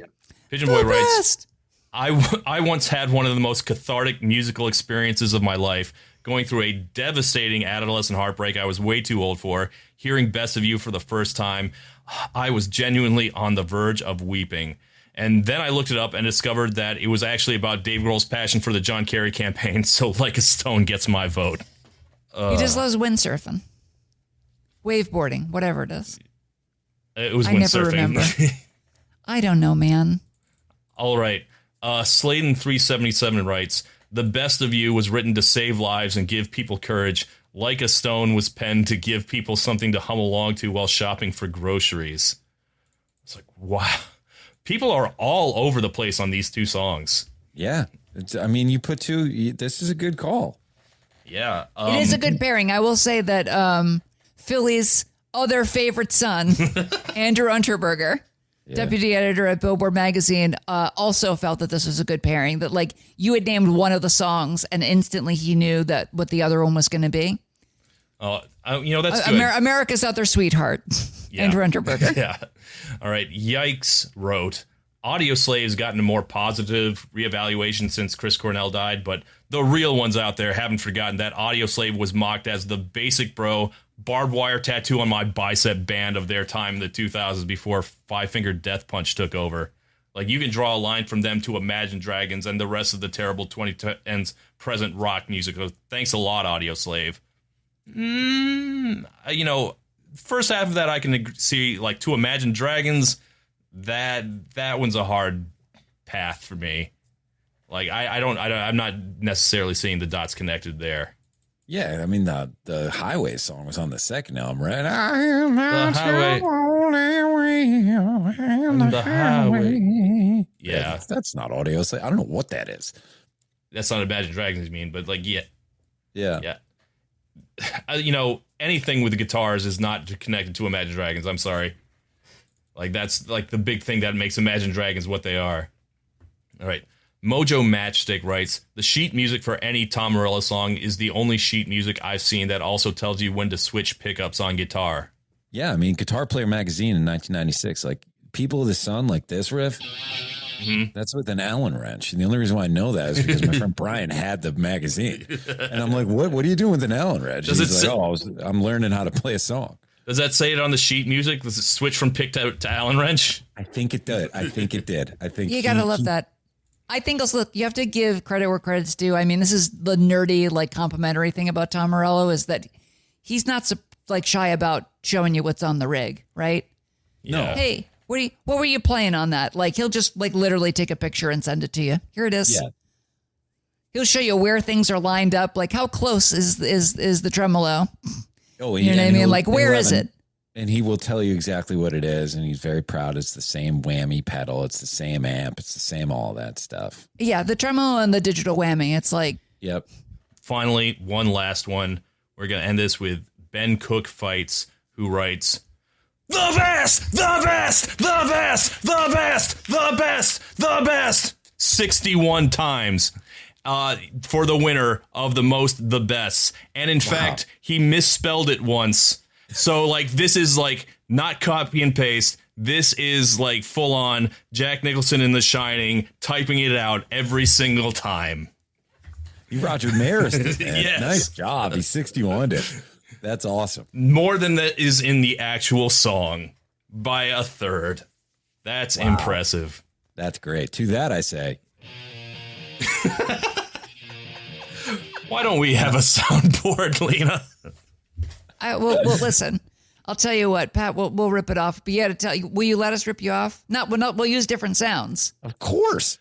Pigeon Boy writes. I once had one of the most cathartic musical experiences of my life, going through a devastating adolescent heartbreak I was way too old for. Hearing Best of You for the first time, I was genuinely on the verge of weeping. And then I looked it up and discovered that it was actually about Dave Grohl's passion for the John Kerry campaign. So Like a Stone gets my vote. He just loves windsurfing, waveboarding, whatever it is. It was I never windsurfing. remember. I don't know, man. All right. Sladen377 writes, the Best of You was written to save lives and give people courage. Like a Stone was penned to give people something to hum along to while shopping for groceries. It's like, wow. People are all over the place on these two songs. Yeah. You put two. This is a good call. Yeah. It is a good pairing. I will say that Philly's other favorite son, Andrew Unterberger, deputy editor at Billboard magazine, also felt that this was a good pairing, that like you had named one of the songs and instantly he knew that what the other one was going to be. That's good. America's other sweetheart, Andrew Unterberger. Yeah. All right. Yikes wrote, Audioslave's gotten a more positive reevaluation since Chris Cornell died, but the real ones out there haven't forgotten that Audioslave was mocked as the basic bro, barbed wire tattoo on my bicep band of their time in the 2000s before Five Finger Death Punch took over. Like, you can draw a line from them to Imagine Dragons and the rest of the terrible 2010s present rock music. So thanks a lot, Audioslave. First half of that I can see, like, to Imagine Dragons, that one's a hard path for me. Like, I'm not necessarily seeing the dots connected there. Yeah, I mean, the Highway song was on the second album, right? The Highway. Yeah. That's not Audioslave. I don't know what that is. That's not Imagine Dragons, you mean, but like, yeah. Yeah. Anything with the guitars is not connected to Imagine Dragons. I'm sorry. Like, that's like the big thing that makes Imagine Dragons what they are. All right. Mojo Matchstick writes, the sheet music for any Tom Morello song is the only sheet music I've seen that also tells you when to switch pickups on guitar. Yeah, I mean, Guitar Player magazine in 1996, like, People of the Sun, like this riff, that's with an Allen wrench. And the only reason why I know that is because my friend Brian had the magazine. And I'm like, what are you doing with an Allen wrench? And he's like, I'm learning how to play a song. Does that say it on the sheet music? Does it switch from pick to Allen wrench? I think it did. I think you gotta love that. I think also, look, you have to give credit where credit's due. I mean, this is the nerdy, like, complimentary thing about Tom Morello is that he's not like shy about showing you what's on the rig, right? No. Hey, what were you playing on that? Like, he'll just like literally take a picture and send it to you. Here it is. Yeah. He'll show you where things are lined up. Like, how close is the tremolo? Oh, you know what I mean? Like, where is it? And he will tell you exactly what it is, and he's very proud. It's the same whammy pedal. It's the same amp. It's the same all that stuff. Yeah, the tremolo and the digital whammy. It's like... Yep. Finally, one last one. We're going to end this with Ben Cook Fights, who writes, the best, the best, the best, the best, the best, the best, 61 times. For the winner of the most the best. And in fact, he misspelled it once. So, like, this is, like, not copy and paste. This is, like, full-on Jack Nicholson in The Shining, typing it out every single time. You Roger Maris did, man. Yes. Nice job. He 61'd it. That's awesome. More than that is in the actual song by a third. That's impressive. That's great. To that, I say. Why don't we have a soundboard, Lena? Well, listen. I'll tell you what, Pat. We'll rip it off. But you got to tell you. Will you let us rip you off? We'll use different sounds. Of course.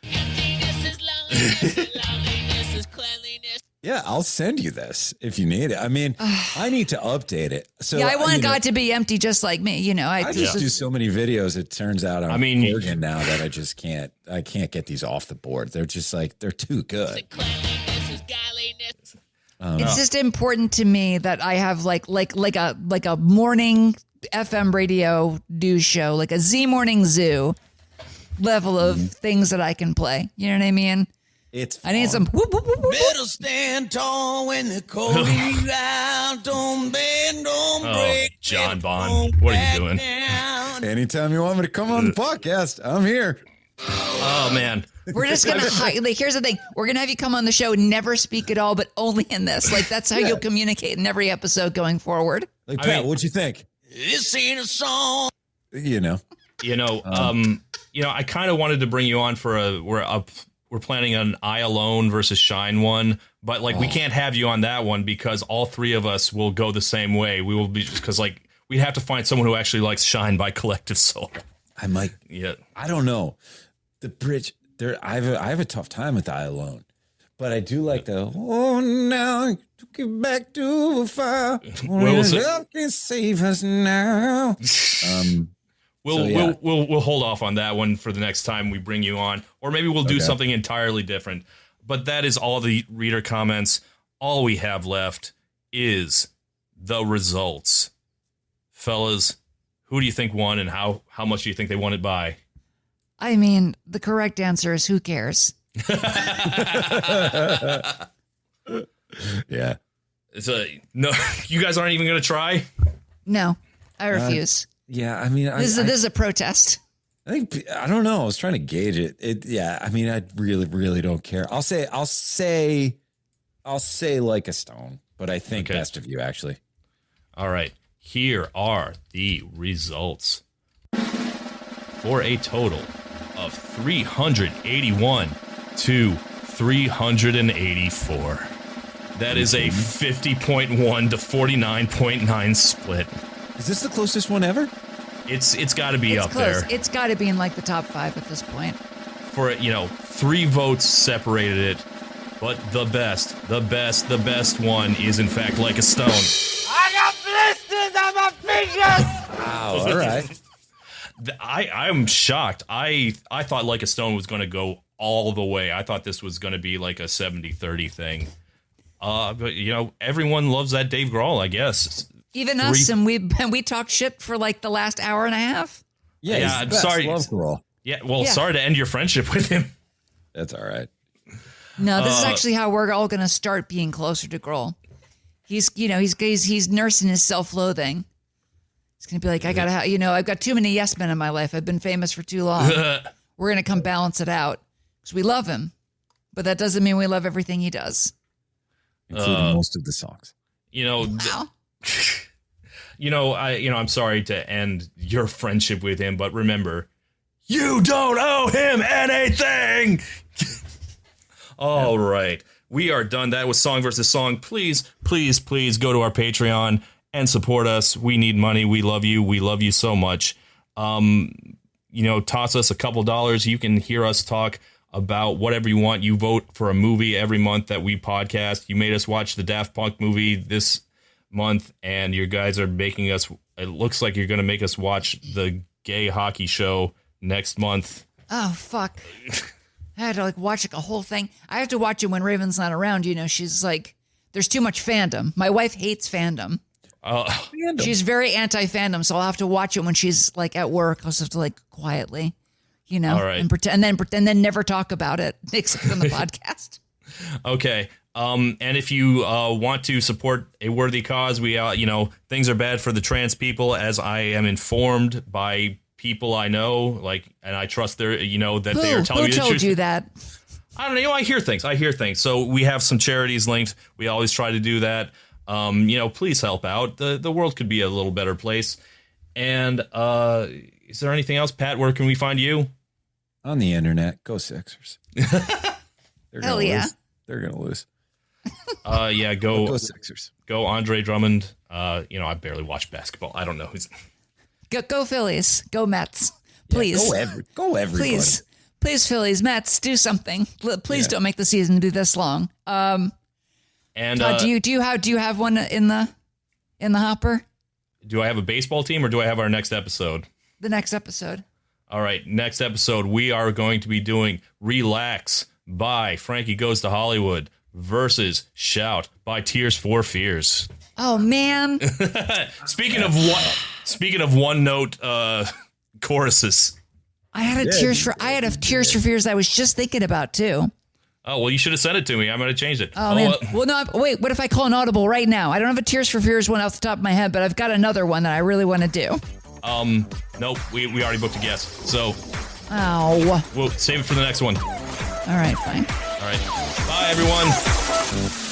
Yeah, I'll send you this if you need it. I mean, I need to update it. So yeah, I want God to be empty just like me. You know, I just do so many videos. It turns out I'm organ now that I just can't. I can't get these off the board. They're just like they're too good. It's just important to me that I have like a morning FM radio news show, like a Z Morning Zoo level of things that I can play. You know what I mean? I need some. Whoop, whoop, whoop, whoop. Better stand tall when the cold is out. Don't bend, don't break. John Bond, what are you doing? Anytime you want me to come on the podcast, I'm here. Oh man, we're just gonna like. Here's the thing: we're gonna have you come on the show, never speak at all, but only in this. Like that's how you'll communicate in every episode going forward. Like Pat, what'd you think? This ain't a song. You know. I kind of wanted to bring you on for we're planning an I Alone versus Shine one, but like we can't have you on that one because all three of us will go the same way. We will be because like we have to find someone who actually likes Shine by Collective Soul. I might. Yeah. I don't know. The bridge there. I have a tough time with I Alone, but I do like the now get back to the fire. Love can save us now. We'll hold off on that one for the next time we bring you on, or maybe we'll do something entirely different. But that is all the reader comments. All we have left is the results. Fellas, who do you think won and how much do you think they won it by? I mean, the correct answer is who cares? Yeah. No, you guys aren't even going to try? No, I refuse. Yeah, I mean, this is a protest. I don't know. I was trying to gauge it. I mean, I really don't care. I'll say like a stone, but I think best of you actually. All right, here are the results for a total of 381 to 384. That is a 50.1 to 49.9 split. Is this the closest one ever? It's got to be up close. there. It's got to be in like the top 5 at this point. For 3 votes separated it, but the best one is in fact Like a Stone. I got blisters on my fingers. Wow, all right. I'm shocked. I thought Like a Stone was going to go all the way. I thought this was going to be like a 70-30 thing. But everyone loves that Dave Grohl, I guess. Even us, and we talked shit for like the last hour and a half. Yeah, I'm sorry. Love Grohl. Yeah, sorry to end your friendship with him. That's all right. No, this is actually how we're all going to start being closer to Grohl. He's nursing his self-loathing. He's going to be like, I gotta have, I've got too many yes men in my life. I've been famous for too long. We're going to come balance it out because we love him, but that doesn't mean we love everything he does, including most of the songs. Wow. I'm sorry to end your friendship with him, but remember, you don't owe him anything. All right. We are done. That was Song versus Song. Please go to our Patreon and support us. We need money. We love you. We love you so much. Toss us a couple dollars. You can hear us talk about whatever you want. You vote for a movie every month that we podcast. You made us watch the Daft Punk movie this month, and you guys are making us, it looks like you're going to make us watch the gay hockey show next month. Oh, fuck. I had to watch a whole thing. I have to watch it when Raven's not around. She's like, there's too much fandom. My wife hates fandom. She's very anti-fandom, so I'll have to watch it when she's like at work. I'll just have to quietly, all right. and pretend then never talk about it except on the podcast. Okay. And if you want to support a worthy cause, we things are bad for the trans people, as I am informed by people I know, and I trust they are telling you the truth. Who told you that? I don't know. I hear things. So we have some charities linked. We always try to do that. Please help out. The world could be a little better place. And is there anything else, Pat? Where can we find you? On the internet. Go Sixers. Hell yeah. They're gonna lose. Go Sixers. Go Andre Drummond. I barely watch basketball. I don't know who's. Go Phillies. Go Mets. Please. Go everybody. Please Phillies, Mets, do something. Please don't make the season be this long. And do you have one in the hopper? Do I have a baseball team or do I have our next episode? The next episode. All right, next episode we are going to be doing Relax by Frankie Goes to Hollywood versus Shout by Tears for Fears. Oh man. Speaking of one note choruses. I had a Tears for Fears I was just thinking about too. Oh, well, you should have sent it to me. I'm going to change it. Oh, man. Well, no, wait, what if I call an audible right now? I don't have a Tears for Fears one off the top of my head, but I've got another one that I really want to do. Nope, we already booked a guest. So, we'll save it for the next one. All right, fine. All right. Bye, everyone.